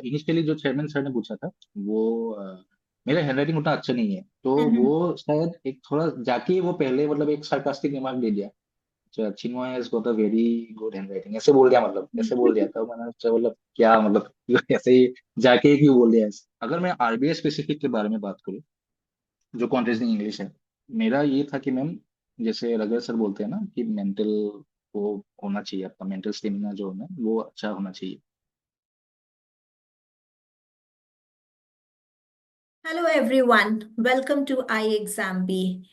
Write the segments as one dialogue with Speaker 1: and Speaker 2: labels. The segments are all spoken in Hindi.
Speaker 1: इनिशियली जो चेयरमैन सर ने पूछा था वो मेरा हैंडराइटिंग उतना अच्छा नहीं है, तो
Speaker 2: हम्म।
Speaker 1: वो शायद एक थोड़ा जाके वो पहले मतलब एक सार्कास्टिक रिमार्क दे दिया। अच्छा, Chinmay has got a very good handwriting, ऐसे बोल दिया, मतलब ऐसे बोल दिया था। मैंने सोचा मतलब क्या मतलब ऐसे ही जाके क्यों बोल दिया ऐसे। अगर मैं आरबीआई स्पेसिफिक के बारे में बात करूँ, जो कॉन्टेस्टिंग इंग्लिश है, मेरा ये था कि मैम, जैसे रघुवर सर बोलते हैं ना कि मेंटल वो होना चाहिए, आपका मेंटल स्टेमिना जो है वो अच्छा होना चाहिए।
Speaker 2: Hello, everyone. Welcome to iXamBee.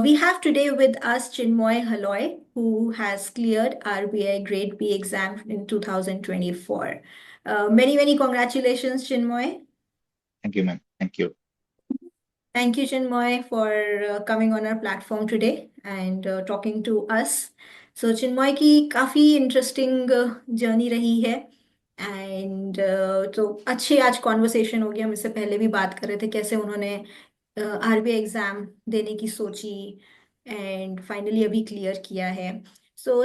Speaker 2: We have today with us Chinmoy Haloi, who has cleared RBI Grade B exam in 2024. Many congratulations, Chinmoy.
Speaker 1: Thank you ma'am, thank you.
Speaker 2: Thank you, Chinmoy, for coming on our platform today and talking to us. So, Chinmoy की काफ़ी इंटरेस्टिंग जर्नी रही है एंड तो अच्छी आज कॉन्वर्सेशन होगी। हम इससे पहले भी बात कर रहे थे कैसे उन्होंने आरबीआई एग्ज़ाम देने की सोची एंड फाइनली अभी क्लियर किया है। सो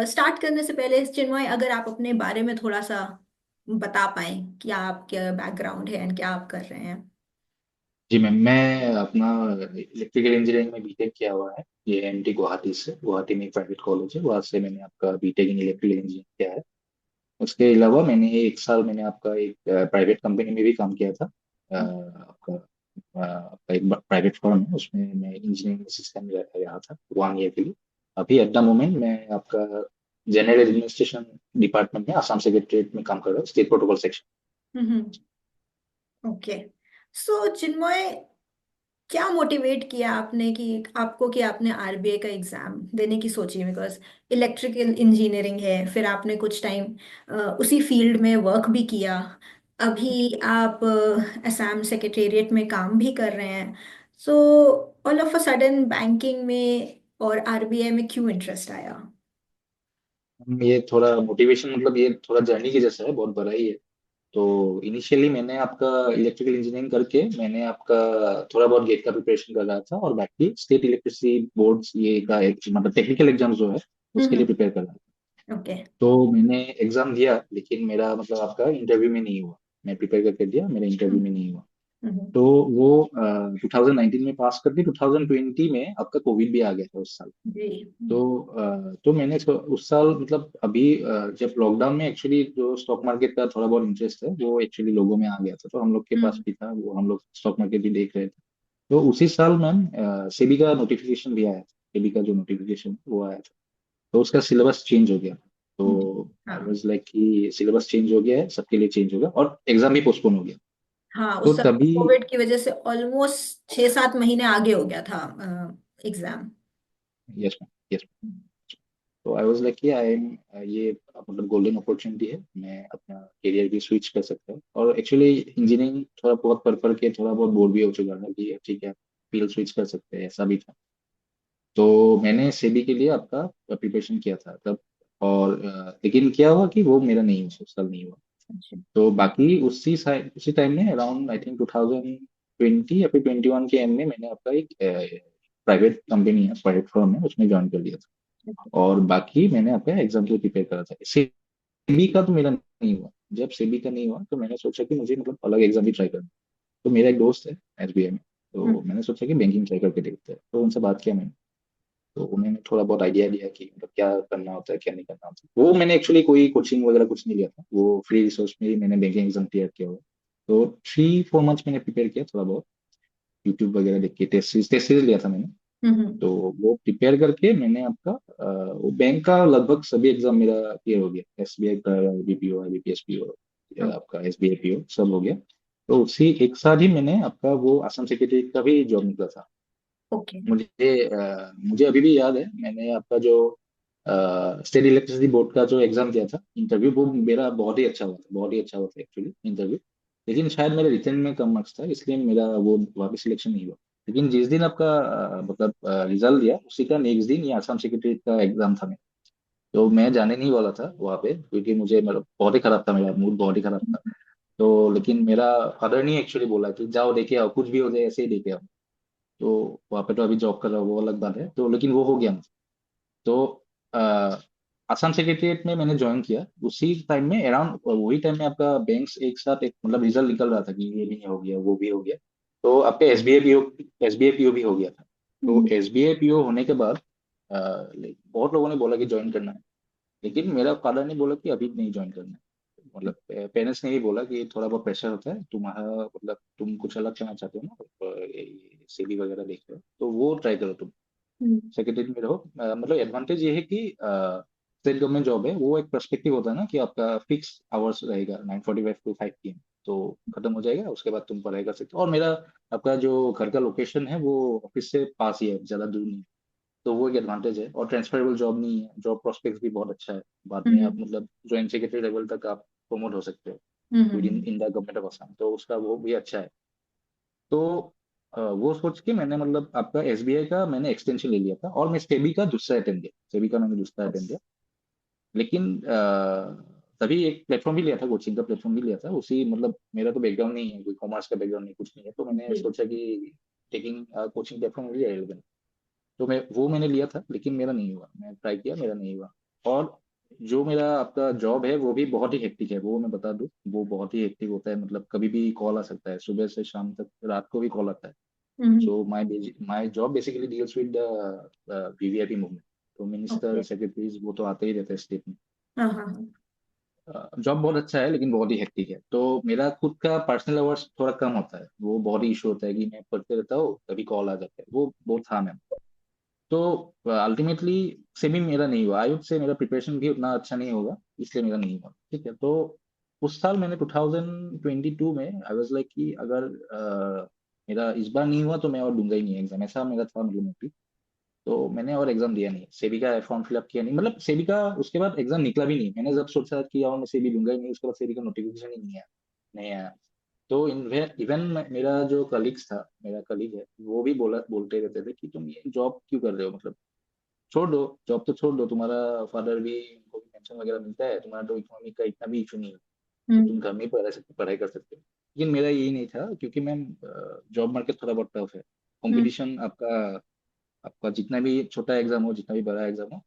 Speaker 2: स्टार्ट करने से पहले चिन्मय, अगर आप अपने बारे में थोड़ा सा बता पाएं, क्या आपका बैकग्राउंड है एंड क्या आप कर रहे हैं।
Speaker 1: जी मैम, मैं अपना इलेक्ट्रिकल इंजीनियरिंग में बीटेक किया हुआ है। ये एमटी गुवाहाटी से, गुवाहाटी में एक प्राइवेट कॉलेज है, वहाँ से मैंने आपका बीटेक इन इलेक्ट्रिकल इंजीनियरिंग किया है। उसके अलावा मैंने एक साल मैंने आपका एक प्राइवेट कंपनी में भी काम किया था। आपका आपका एक प्राइवेट फर्म है, उसमें मैं इंजीनियरिंग असिस्टेंट रहा था 1 ईयर के लिए। अभी एट द मोमेंट मैं आपका जनरल एडमिनिस्ट्रेशन डिपार्टमेंट में आसाम सेक्रेटरीट में काम कर रहा हूँ, स्टेट प्रोटोकॉल सेक्शन।
Speaker 2: हम्म। ओके। सो चिन्मय, क्या मोटिवेट किया आपने कि आपको कि आपने आरबीआई का एग्जाम देने की सोची? बिकॉज इलेक्ट्रिकल इंजीनियरिंग है, फिर आपने कुछ टाइम उसी फील्ड में वर्क भी किया, अभी आप असम सेक्रेटेरिएट में काम भी कर रहे हैं। So all of a sudden banking में और आरबीआई में क्यों इंटरेस्ट आया?
Speaker 1: ये थोड़ा मोटिवेशन मतलब ये थोड़ा जर्नी के जैसा है, बहुत बड़ा ही है। तो इनिशियली मैंने आपका इलेक्ट्रिकल इंजीनियरिंग करके मैंने आपका थोड़ा बहुत गेट का प्रिपरेशन कर रहा था, और बाकी स्टेट इलेक्ट्रिसिटी बोर्ड्स ये का एक मतलब टेक्निकल एग्जाम जो है उसके लिए
Speaker 2: हम्म।
Speaker 1: प्रिपेयर कर रहा था।
Speaker 2: ओके।
Speaker 1: तो मैंने एग्जाम दिया, लेकिन मेरा मतलब आपका इंटरव्यू में नहीं हुआ। मैं प्रिपेयर करके दिया, मेरा इंटरव्यू में नहीं हुआ।
Speaker 2: हम्म।
Speaker 1: तो वो 2019 में पास कर दी। 2020 में आपका कोविड भी आ गया था उस साल।
Speaker 2: जी।
Speaker 1: तो मैंने उस साल मतलब अभी जब लॉकडाउन में एक्चुअली जो स्टॉक मार्केट का थोड़ा बहुत इंटरेस्ट है वो एक्चुअली लोगों में आ गया था, तो हम लोग के पास
Speaker 2: हम्म।
Speaker 1: भी था, वो हम लोग स्टॉक मार्केट भी देख रहे थे। तो उसी साल मैम सेबी का नोटिफिकेशन भी आया था। सेबी का जो नोटिफिकेशन वो आया था, तो उसका सिलेबस चेंज हो गया। तो आई
Speaker 2: हाँ।
Speaker 1: वाज लाइक कि सिलेबस चेंज हो गया है, सबके लिए चेंज होगा, और एग्जाम भी पोस्टपोन हो गया।
Speaker 2: हाँ,
Speaker 1: तो
Speaker 2: उस समय
Speaker 1: तभी
Speaker 2: कोविड की वजह से ऑलमोस्ट 6-7 महीने आगे हो गया था एग्जाम।
Speaker 1: Yes ma'am, yes. तो आई वाज लाइक कि आई एम ये मतलब गोल्डन अपॉर्चुनिटी है, मैं अपना करियर भी स्विच कर सकता हूँ। और एक्चुअली इंजीनियरिंग थोड़ा बहुत पढ़ के थोड़ा बहुत बोर भी हो चुका था कि ठीक है फील्ड स्विच कर सकते हैं, ऐसा भी था। तो मैंने सेबी के लिए आपका प्रिपरेशन किया था तब। और लेकिन क्या हुआ कि वो मेरा नहीं हुआ, उस साल नहीं हुआ।
Speaker 2: अच्छा।
Speaker 1: तो बाकी उसी टाइम में अराउंड आई थिंक 2020 या फिर 21 के एंड में मैंने आपका एक प्राइवेट कंपनी है, प्राइवेट फर्म है, उसमें ज्वाइन कर लिया था। और बाकी मैंने आपका एग्जाम के लिए प्रिपेयर करा था। सेबी का तो मेरा नहीं हुआ। जब सेबी का नहीं हुआ तो मैंने सोचा कि मुझे मतलब अलग एग्जाम भी ट्राई करना। तो मेरा एक दोस्त है एसबीआई में, तो
Speaker 2: हम्म।
Speaker 1: मैंने सोचा कि बैंकिंग ट्राई करके देखते हैं, तो उनसे बात किया मैंने। तो उन्होंने थोड़ा बहुत आइडिया दिया कि मतलब क्या करना होता है क्या नहीं करना होता है। वो मैंने एक्चुअली कोई कोचिंग वगैरह कुछ नहीं लिया था, वो फ्री रिसोर्स में ही मैंने बैंकिंग एग्जाम क्लियर किया हुआ। तो 3-4 मंथ्स मैंने प्रिपेयर किया थोड़ा बहुत, यूट्यूब वगैरह देख के टेस्ट सीरीज लिया था मैंने।
Speaker 2: हम्म।
Speaker 1: तो वो प्रिपेयर करके मैंने आपका वो बैंक का लगभग सभी एग्जाम मेरा क्लियर हो गया। एसबीआई का, बीपीओ, बीपीएसपीओ, आपका एसबीआई पीओ सब हो गया। तो उसी एक साथ ही मैंने आपका वो असम सेक्रेटरी का भी जॉब निकला था।
Speaker 2: ओके।
Speaker 1: मुझे अभी भी याद है, मैंने आपका जो स्टेट इलेक्ट्रिसिटी बोर्ड का जो एग्जाम दिया था इंटरव्यू, वो मेरा बहुत ही अच्छा हुआ था, बहुत ही अच्छा हुआ था एक्चुअली इंटरव्यू। लेकिन शायद मेरे रिटर्न में कम मार्क्स था, इसलिए मेरा वो वहाँ पे सिलेक्शन नहीं हुआ। लेकिन जिस दिन आपका मतलब रिजल्ट दिया उसी का नेक्स्ट दिन ये आसाम सेक्रेटरी का एग्जाम था मेरा। तो मैं जाने नहीं वाला था वहाँ पे, क्योंकि मुझे मतलब बहुत ही खराब था, मेरा मूड बहुत ही खराब था। तो लेकिन मेरा फादर ने एक्चुअली बोला कि जाओ देखे आओ, कुछ भी हो जाए ऐसे ही देखे आओ। तो वहाँ पे तो अभी जॉब कर रहा हूँ वो अलग बात है, तो लेकिन वो हो गया मुझे। तो आसाम सेक्रेटेरिएट में मैंने ज्वाइन किया, उसी टाइम में अराउंड वही टाइम में आपका बैंक्स एक साथ एक मतलब रिजल्ट निकल रहा था कि ये भी हो गया वो भी हो गया। तो आपका एसबीआई पीओ भी हो गया था। तो
Speaker 2: हम्म।
Speaker 1: एसबीआई पीओ होने के बाद बहुत लोगों ने बोला कि ज्वाइन करना है, लेकिन मेरा फादर ने बोला कि अभी नहीं ज्वाइन करना है। मतलब पेरेंट्स ने ही बोला कि थोड़ा बहुत प्रेशर होता है तुम्हारा, मतलब तुम कुछ अलग करना चाहते हो ना, सीवी वगैरह देख रहे हो तो वो ट्राई करो तुम,
Speaker 2: हम्म।
Speaker 1: सेक्रेटरी में रहो। मतलब एडवांटेज ये है कि स्टेट गवर्नमेंट जॉब है, वो एक पर्सपेक्टिव होता है ना कि आपका फिक्स आवर्स रहेगा 9:45 to 5 PM, तो खत्म हो जाएगा उसके बाद तुम पढ़ाई कर सकते हो। और मेरा आपका जो घर का लोकेशन है वो ऑफिस से पास ही है, ज्यादा दूर नहीं। तो वो एक एडवांटेज है, और ट्रांसफरेबल जॉब नहीं है, जॉब प्रोस्पेक्ट भी बहुत अच्छा है। बाद में आप
Speaker 2: हम्म।
Speaker 1: मतलब ज्वाइंट सेक्रेटरी लेवल तक आप प्रमोट हो सकते हो with in
Speaker 2: hmm.
Speaker 1: In the government of Assam, तो उसका वो भी अच्छा है। तो वो सोच के मैंने मतलब आपका एसबीआई का मैंने एक्सटेंशन ले लिया था, और मैं सेबी का दूसरा अटेम्प्ट दिया, सेबी का मैंने दूसरा अटेम्प्ट दिया। लेकिन तभी एक प्लेटफॉर्म भी लिया था, कोचिंग का प्लेटफॉर्म भी लिया था उसी, मतलब मेरा तो बैकग्राउंड नहीं है, कोई कॉमर्स का बैकग्राउंड नहीं, कुछ नहीं है, तो मैंने
Speaker 2: जी।
Speaker 1: सोचा कि taking coaching platform will be relevant. तो मैंने लिया था, लेकिन मेरा नहीं हुआ, मैं ट्राई किया मेरा नहीं हुआ। और जो मेरा आपका जॉब है वो भी बहुत ही हेक्टिक है, वो मैं बता दूं, वो बहुत ही हेक्टिक होता है, मतलब कभी भी कॉल आ सकता है, सुबह से शाम तक, रात को भी कॉल आता है।
Speaker 2: Hmm.
Speaker 1: So my job basically deals with the VVIP movement. तो मिनिस्टर
Speaker 2: ओके।
Speaker 1: सेक्रेटरीज वो तो आते ही रहते हैं स्टेट में।
Speaker 2: हाँ हाँ हाँ।
Speaker 1: जॉब बहुत अच्छा है लेकिन बहुत ही हेक्टिक है, तो मेरा खुद का पर्सनल आवर्स थोड़ा कम होता है, वो बहुत ही इशू होता है कि मैं पढ़ते रहता हूँ तभी कॉल आ जाता है, वो बहुत था मैम। तो अल्टीमेटली सेमी मेरा नहीं हुआ, आयुध से मेरा प्रिपरेशन भी उतना अच्छा नहीं होगा, इसलिए मेरा नहीं हुआ। ठीक है, तो उस साल मैंने 2022 में आई वाज लाइक कि अगर मेरा इस बार नहीं हुआ तो मैं और दूंगा ही नहीं एग्जाम, ऐसा मेरा था मतलब मोटिव। तो मैंने और एग्जाम दिया नहीं, सेबी का फॉर्म फिलअप किया नहीं, मतलब सेबी का उसके बाद एग्जाम निकला भी नहीं, मैंने जब सोचा कि यार मैं सेबी दूंगा ही नहीं, उसके बाद सेबी का नोटिफिकेशन ही नहीं आया, नहीं आया। तो इवन मेरा जो कलीग्स था, मेरा कलीग है, वो भी बोलते रहते थे कि तुम ये जॉब क्यों कर रहे हो, मतलब छोड़ दो, जॉब तो छोड़ दो, तुम्हारा फादर भी, उनको भी पेंशन वगैरह मिलता है, तुम्हारा तो इकोनॉमी का इतना भी इशू नहीं है, तो तुम
Speaker 2: हम्म।
Speaker 1: घर में ही पढ़ाई कर सकते हो। लेकिन मेरा यही नहीं था, क्योंकि मैम जॉब मार्केट थोड़ा बहुत टफ है,
Speaker 2: हम्म।
Speaker 1: कंपटीशन आपका, आपका जितना भी छोटा एग्जाम हो जितना भी बड़ा एग्जाम हो,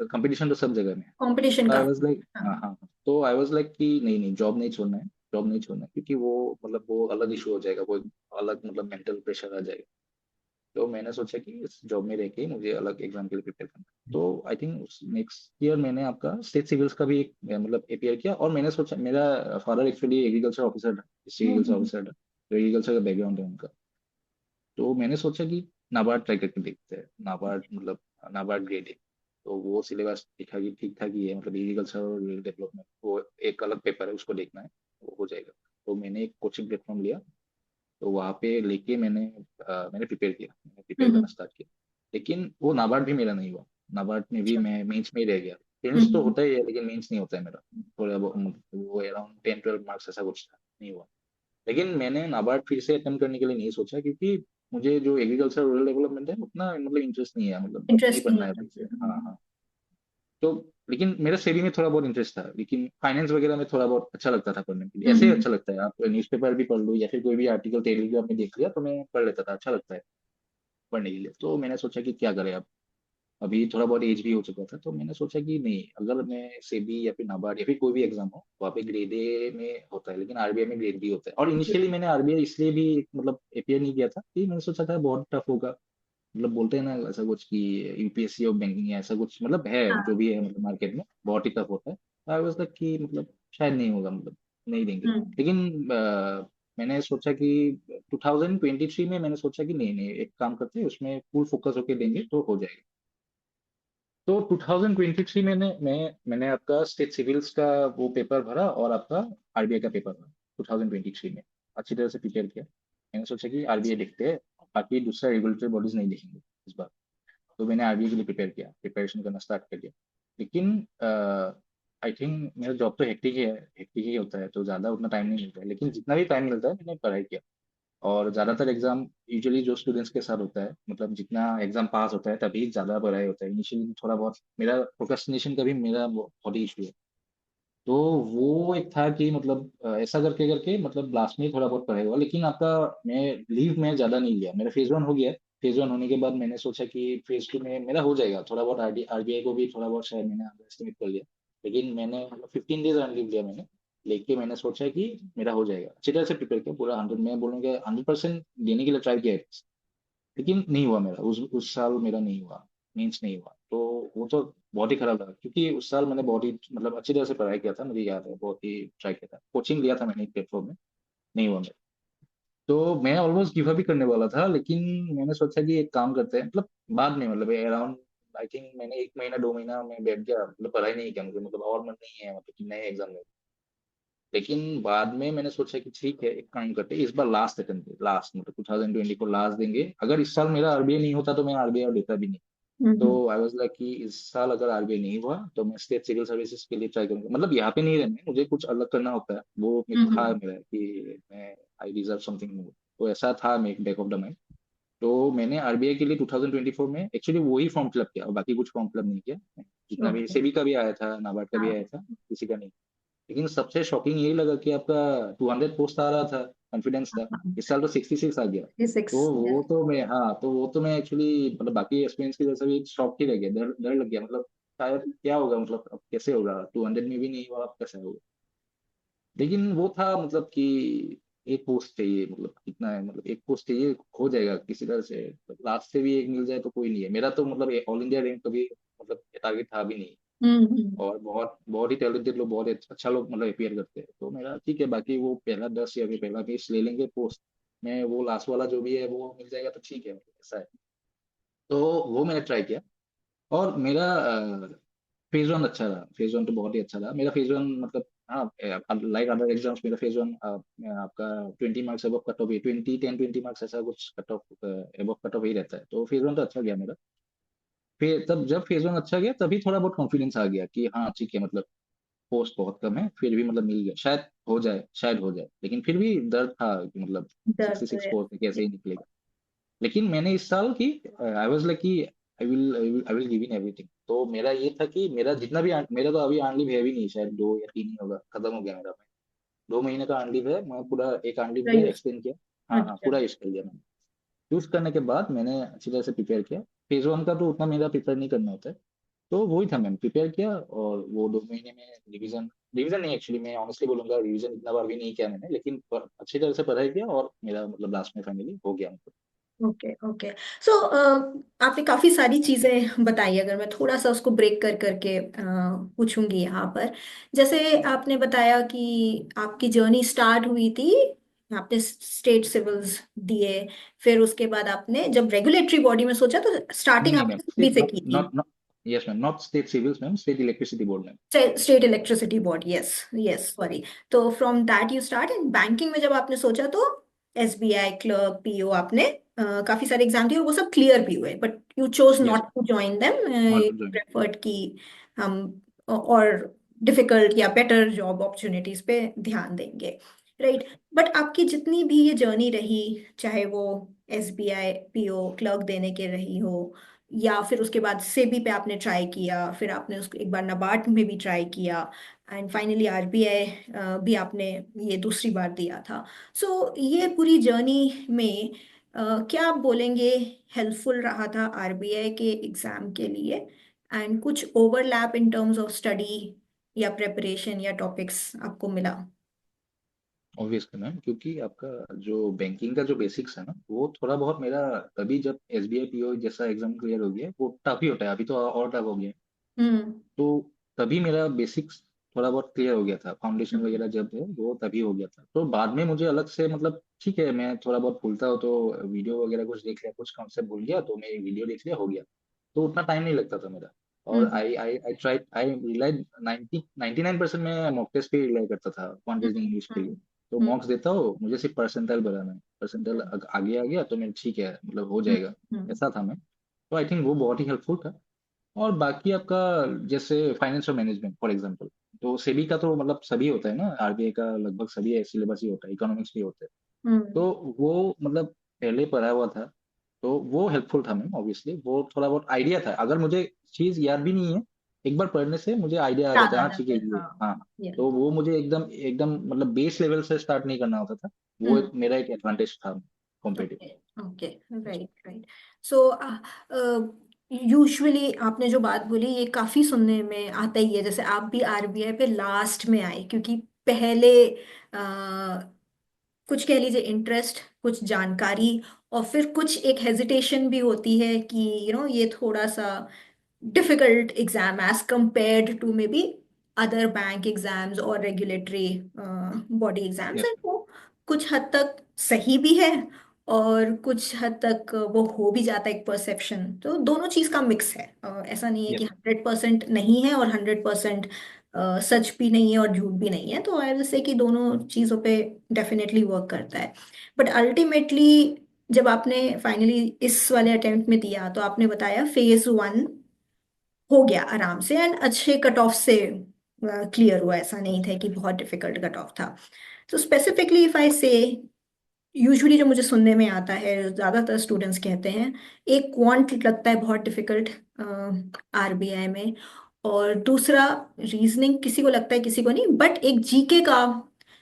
Speaker 1: कंपटीशन तो सब जगह में है।
Speaker 2: कंपटीशन
Speaker 1: आई
Speaker 2: का।
Speaker 1: वाज लाइक, हाँ
Speaker 2: हाँ।
Speaker 1: हाँ हाँ। तो आई वाज लाइक कि नहीं नहीं, जॉब नहीं छोड़ना है, जॉब नहीं छोड़ना है, क्योंकि वो मतलब वो अलग इशू हो जाएगा, वो एक अलग मतलब मेंटल प्रेशर आ जाएगा। तो मैंने सोचा कि इस जॉब में रह के मुझे अलग एग्जाम के लिए प्रिपेयर करना है। तो आई थिंक नेक्स्ट ईयर मैंने आपका स्टेट सिविल्स का भी एक मतलब अपियर किया, और मैंने सोचा, मेरा फादर एक्चुअली एग्रीकल्चर ऑफिसर था, एग्रीकल्चर
Speaker 2: हम्म।
Speaker 1: ऑफिसर था, तो एग्रीकल्चर का बैकग्राउंड है उनका। तो मैंने सोचा कि नाबार्ड ट्राई करके देखते हैं, नाबार्ड मतलब नाबार्ड ग्रेड, तो वो सिलेबस दिखा कि ठीक ठाक ही है, मतलब एग्रीकल्चर और डेवलपमेंट, वो एक अलग पेपर है, उसको देखना है, वो हो जाएगा। तो मैंने एक कोचिंग प्लेटफॉर्म लिया, तो वहाँ पे लेके मैंने प्रिपेयर किया, मैंने प्रिपेयर करना
Speaker 2: हम्म।
Speaker 1: स्टार्ट किया। लेकिन वो नाबार्ड भी मेरा नहीं हुआ, नाबार्ड में भी
Speaker 2: अच्छा।
Speaker 1: मैं मेंस में ही रह गया। प्रीलिम्स तो
Speaker 2: हम्म।
Speaker 1: होता ही है लेकिन मेंस नहीं होता है मेरा, थोड़ा वो अराउंड 10-12 मार्क्स ऐसा कुछ था, नहीं हुआ। लेकिन मैंने नाबार्ड फिर से अटेम्प्ट करने के लिए नहीं सोचा, क्योंकि मुझे जो एग्रीकल्चर रूरल डेवलपमेंट है उतना मतलब इंटरेस्ट नहीं है, मतलब नहीं
Speaker 2: इंटरेस्ट नहीं
Speaker 1: पढ़ना है
Speaker 2: है।
Speaker 1: अभी से, हाँ हाँ। तो लेकिन मेरा सेविंग में थोड़ा बहुत इंटरेस्ट था, लेकिन फाइनेंस वगैरह में थोड़ा बहुत अच्छा लगता था पढ़ने के लिए, ऐसे ही
Speaker 2: हम्म।
Speaker 1: अच्छा लगता है, आप न्यूज़पेपर भी पढ़ लो या फिर कोई भी आर्टिकल टेलीग्राम में देख लिया तो मैं पढ़ लेता था, अच्छा लगता है पढ़ने के लिए। तो मैंने सोचा कि क्या करें अब, अभी थोड़ा बहुत एज भी हो चुका था, तो मैंने सोचा कि नहीं, अगर मैं सेबी या फिर नाबार्ड या फिर कोई भी एग्जाम हो वहाँ पे ग्रेड ए में होता है, लेकिन आरबीआई में ग्रेड बी होता है। और इनिशियली मैंने आरबीआई इसलिए भी मतलब अपियर नहीं किया था कि मैंने सोचा था बहुत टफ होगा, मतलब बोलते हैं ना ऐसा कुछ कि यूपीएससी और बैंकिंग ऐसा कुछ मतलब है, जो
Speaker 2: हाँ।
Speaker 1: भी है मतलब मार्केट में बहुत ही टफ होता है। आई वाज लाइक कि मतलब शायद नहीं होगा, मतलब नहीं देंगे।
Speaker 2: हम्म।
Speaker 1: लेकिन मैंने सोचा कि 2023 में मैंने सोचा कि नहीं नहीं, एक काम करते हैं, उसमें फुल फोकस होके देंगे तो हो जाएगा। तो 2023 मैंने आपका स्टेट सिविल्स का वो पेपर भरा, और आपका आरबीआई का पेपर भरा 2023 में, अच्छी तरह से प्रिपेयर किया। मैंने सोचा कि आरबीआई देखते हैं, बाकी दूसरा रेगुलेटरी बॉडीज नहीं देखेंगे इस बार। तो मैंने आरबीआई के लिए प्रिपेयर किया, प्रिपरेशन करना स्टार्ट कर दिया। लेकिन आई थिंक मेरा जॉब तो हेक्टिक ही है, हेक्टिक ही होता है, तो ज़्यादा उतना टाइम नहीं मिलता है, लेकिन जितना भी टाइम मिलता है मैंने पढ़ाई किया। और ज़्यादातर एग्जाम यूजुअली जो स्टूडेंट्स के साथ होता है, मतलब जितना एग्जाम पास होता है तभी ज़्यादा पढ़ाई होता है, इनिशियली थोड़ा बहुत मेरा प्रोक्रेस्टिनेशन का भी मेरा बहुत ही इशू है। तो वो एक था कि मतलब ऐसा करके करके मतलब लास्ट में ही थोड़ा बहुत पढ़ाई हुआ, लेकिन आपका मैं लीव में ज़्यादा नहीं लिया, मेरा फेज 1 हो गया है। फेज वन होने के बाद मैंने सोचा कि फेज टू में मेरा हो जाएगा, थोड़ा बहुत आरबीआई को भी थोड़ा बहुत शायद मैंने अंडर एस्टिमेट कर लिया। लेकिन मैंने 15 डेज अर्न लीव लिया मैंने, लेके मैंने सोचा कि मेरा हो जाएगा, अच्छी तरह से प्रिपेयर किया पूरा 100, मैं बोलूँगा 100% देने के लिए ट्राई किया है। लेकिन नहीं हुआ मेरा, उस साल मेरा नहीं हुआ, मीन्स नहीं हुआ। तो वो तो बहुत ही खराब लगा, क्योंकि उस साल मैंने बहुत ही मतलब अच्छी तरह से पढ़ाई किया था, मुझे याद है, बहुत ही ट्राई किया था, कोचिंग लिया था मैंने एक प्लेटफॉर्म में, नहीं हुआ मेरा। तो मैं ऑलमोस्ट गिव अप भी करने वाला था, लेकिन मैंने सोचा कि एक काम करते हैं, मतलब बाद में, मतलब अराउंड आई थिंक मैंने 1 महीना 2 महीना में बैठ गया, मतलब पढ़ाई नहीं किया, मुझे मतलब और मन नहीं है, मतलब कि नए एग्जाम में। लेकिन बाद में मैंने सोचा कि ठीक है, एक काम करते हैं, इस बार लास्ट अटेम्प्ट, लास्ट मतलब 2020 को लास्ट देंगे। अगर इस साल मेरा आरबीआई नहीं होता तो मैं आरबीआई देता भी नहीं। तो
Speaker 2: हम्म
Speaker 1: आई वाज लाइक कि इस साल अगर आरबीआई नहीं हुआ तो मैं स्टेट सिविल सर्विसेज के लिए ट्राई करूंगा, मतलब यहाँ पे नहीं रहना है, मुझे कुछ अलग करना होता है, वो था
Speaker 2: हम्म
Speaker 1: मेरा कि मैं आई डिजर्व समथिंग मोर। तो ऐसा था मेरे बैक ऑफ द माइंड। तो मैंने आरबीआई के लिए 2024 में एक्चुअली वही फॉर्म फिलअप किया, और बाकी कुछ फॉर्म फिलअप नहीं किया, जितना भी
Speaker 2: ओके।
Speaker 1: सेबी का भी आया था, नाबार्ड का भी
Speaker 2: हाँ
Speaker 1: आया था, किसी का नहीं। लेकिन सबसे शॉकिंग यही लगा कि आपका 200 पोस्ट आ रहा था, कॉन्फिडेंस था।
Speaker 2: हाँ।
Speaker 1: इस साल तो 66 आ गया। तो
Speaker 2: 6
Speaker 1: वो तो मैं, हाँ, तो वो तो मैं एक्चुअली मतलब बाकी एक्सपीरियंस की जैसे भी शॉक ही रह गया, डर डर लग गया, मतलब शायद क्या होगा, मतलब अब कैसे होगा, 200 में भी नहीं हुआ, अब कैसे होगा। लेकिन वो था मतलब कि एक पोस्ट चाहिए, मतलब कितना है, मतलब एक पोस्ट चाहिए, हो जाएगा किसी तरह से, लास्ट से भी एक मिल जाए तो कोई नहीं है, मेरा तो मतलब ऑल इंडिया रैंक कभी मतलब टारगेट था भी नहीं।
Speaker 2: हम्म।
Speaker 1: और बहुत बहुत ही टैलेंटेड लोग, बहुत अच्छा लोग मतलब अपियर करते हैं, तो मेरा ठीक है, बाकी वो पहला 10 या फिर पहला 20 ले लेंगे पोस्ट में, वो लास्ट वाला जो भी है वो मिल जाएगा तो ठीक है, मतलब ऐसा है। तो वो मैंने ट्राई किया, और मेरा फेज वन अच्छा रहा, फेज वन तो बहुत ही अच्छा रहा मेरा फेज वन, मतलब हाँ, लाइक अदर एग्जाम्स मेरा फेज वन आपका 20 marks above cut off, 20 10 20 marks ऐसा कुछ cut off above cut off ही रहता है, तो फेज वन तो अच्छा गया मेरा। फिर तब जब फेज वन अच्छा गया तभी थोड़ा बहुत कॉन्फिडेंस आ गया कि हाँ ठीक है, मतलब पोस्ट बहुत कम है, फिर भी मतलब मिल गया, शायद हो जाए, शायद हो जाए, लेकिन फिर भी डर था कि मतलब
Speaker 2: डर तो
Speaker 1: 66
Speaker 2: है।
Speaker 1: पोस्ट कैसे ही निकलेगा। लेकिन मैंने इस साल की आई वाज लाइक कि I will give in everything. तो मेरा ये था कि मेरा जितना भी मेरा तो अभी अर्न लीव है भी नहीं, शायद 2 या 3 ही होगा, खत्म हो गया मेरा। 2 महीने का अर्न लीव है, मैं पूरा एक अर्न लीव
Speaker 2: पूरा
Speaker 1: लिया,
Speaker 2: यूज।
Speaker 1: एक्सटेंड किया। हाँ हाँ,
Speaker 2: अच्छा।
Speaker 1: पूरा यूज कर लिया मैंने। यूज करने के बाद मैंने अच्छी तरह से प्रिपेयर किया। फेज वन का तो उतना मेरा प्रिपेयर नहीं करना होता है, तो वही था, मैंने प्रिपेयर किया, और वो 2 महीने में रिवीजन, रिवीजन नहीं, एक्चुअली मैं ऑनेस्टली बोलूंगा रिवीजन इतना बार भी नहीं किया मैंने, लेकिन अच्छी तरह से पढ़ाई किया, और मेरा मतलब लास्ट में फाइनली हो गया मतलब।
Speaker 2: Okay okay. सो आपने काफी सारी चीजें बताई, अगर मैं थोड़ा सा उसको ब्रेक कर करके पूछूंगी यहाँ पर। जैसे आपने बताया कि आपकी जर्नी स्टार्ट हुई थी, आपने स्टेट सिविल्स दिए, फिर उसके बाद आपने जब रेगुलेटरी बॉडी में सोचा तो
Speaker 1: नहीं
Speaker 2: स्टार्टिंग
Speaker 1: नहीं मैम,
Speaker 2: आपने
Speaker 1: स्टेट
Speaker 2: सीबी से
Speaker 1: नॉट
Speaker 2: की थी।
Speaker 1: Not not yes ma'am, not state civils ma'am, state electricity board ma'am.
Speaker 2: State electricity board, yes. Yes, sorry. तो from that you start in banking में, जब आपने सोचा तो एसबीआई क्लर्क पीओ आपने काफी सारे एग्जाम दिए और वो सब क्लियर भी हुए, but you chose
Speaker 1: yes
Speaker 2: not to join them.
Speaker 1: Ma'am, not to join.
Speaker 2: Preferred कि हम और डिफिकल्ट या बेटर जॉब अपॉर्चुनिटीज पे ध्यान देंगे, राइट। बट आपकी जितनी भी ये जर्नी रही, चाहे वो एसबीआई पीओ क्लर्क देने के रही हो, या फिर उसके बाद सेबी पे आपने ट्राई किया, फिर आपने उसको एक बार नाबार्ड में भी ट्राई किया, एंड फाइनली आरबीआई भी आपने ये दूसरी बार दिया था। सो ये पूरी जर्नी में क्या आप बोलेंगे हेल्पफुल रहा था आरबीआई के एग्जाम के लिए, एंड कुछ overlap in terms of study या प्रेपरेशन या टॉपिक्स आपको मिला?
Speaker 1: ऑब्वियसली मैम, क्योंकि आपका जो बैंकिंग का जो बेसिक्स है ना, वो थोड़ा बहुत मेरा तभी जब एसबीआई पीओ जैसा एग्जाम क्लियर हो गया, वो टफ ही होता है, अभी तो और टफ हो गया है।
Speaker 2: हम्म
Speaker 1: तो तभी मेरा बेसिक्स थोड़ा बहुत क्लियर हो गया था, फाउंडेशन
Speaker 2: हम्म
Speaker 1: वगैरह जब है वो तभी हो गया था। तो बाद में मुझे अलग से मतलब ठीक है, मैं थोड़ा बहुत भूलता हूँ तो वीडियो वगैरह कुछ देख लिया, कुछ कॉन्सेप्ट भूल गया तो मैं वीडियो देख लिया, हो गया। तो उतना टाइम नहीं लगता था मेरा। और
Speaker 2: हम्म
Speaker 1: आई ट्राई आई रिलाइड 99% मैं मॉक टेस्ट पे रिलाई करता था क्वांटिटेटिव
Speaker 2: हम्म
Speaker 1: इंग्लिश के लिए।
Speaker 2: हम्म
Speaker 1: तो
Speaker 2: हम्म
Speaker 1: मॉक्स देता हूँ, मुझे सिर्फ परसेंटाइल बनाना है, परसेंटाइल आगे आ गया तो मैं ठीक है, मतलब हो
Speaker 2: हम्म
Speaker 1: जाएगा,
Speaker 2: हम्म
Speaker 1: ऐसा था मैं। तो आई थिंक वो बहुत ही हेल्पफुल था। और बाकी आपका जैसे फाइनेंशियल मैनेजमेंट फॉर एग्जांपल, तो सेबी का तो मतलब सभी होता है ना, आरबीआई का लगभग सभी सिलेबस ही होता है, इकोनॉमिक्स भी होता है।
Speaker 2: हम्म।
Speaker 1: तो वो मतलब पहले पढ़ा हुआ था, तो वो हेल्पफुल था मैम, ऑब्वियसली वो थोड़ा बहुत आइडिया था, अगर मुझे चीज याद भी नहीं है, एक बार पढ़ने से मुझे आइडिया आ
Speaker 2: याद
Speaker 1: जाता है,
Speaker 2: आ
Speaker 1: हाँ ठीक
Speaker 2: जाते
Speaker 1: है
Speaker 2: हैं,
Speaker 1: ये,
Speaker 2: हाँ।
Speaker 1: हाँ।
Speaker 2: यस।
Speaker 1: तो वो मुझे एकदम एकदम मतलब बेस लेवल से स्टार्ट नहीं करना होता था, वो
Speaker 2: हम्म
Speaker 1: एक मेरा एक एडवांटेज था। Competitive.
Speaker 2: Okay okay, right right. So usually आपने जो बात बोली ये काफी सुनने में आता ही है, जैसे आप भी आरबीआई पे लास्ट में आए, क्योंकि पहले कुछ कह लीजिए इंटरेस्ट, कुछ जानकारी, और फिर कुछ एक हेजिटेशन भी होती है कि ये थोड़ा सा difficult exam as compared to maybe other bank exams और regulatory body exams,
Speaker 1: yes.
Speaker 2: and वो कुछ हद तक सही भी है और कुछ हद तक वो हो भी जाता है एक परसेप्शन। तो दोनों चीज का मिक्स है, ऐसा नहीं है कि
Speaker 1: यस।
Speaker 2: 100% नहीं है और 100% सच भी नहीं है और झूठ भी नहीं है। तो आई विल से कि दोनों चीजों पे डेफिनेटली वर्क करता है। बट अल्टीमेटली जब आपने फाइनली इस वाले अटेम्प्ट में दिया तो आपने बताया फेज 1 हो गया आराम से एंड अच्छे कट ऑफ से क्लियर हुआ, ऐसा नहीं था कि बहुत डिफिकल्ट कट ऑफ था। तो स्पेसिफिकली इफ आई से, यूजुअली जो मुझे सुनने में आता है ज्यादातर स्टूडेंट्स कहते हैं, एक क्वांट लगता है बहुत डिफिकल्ट आरबीआई में, और दूसरा रीजनिंग किसी को लगता है किसी को नहीं, बट एक जीके का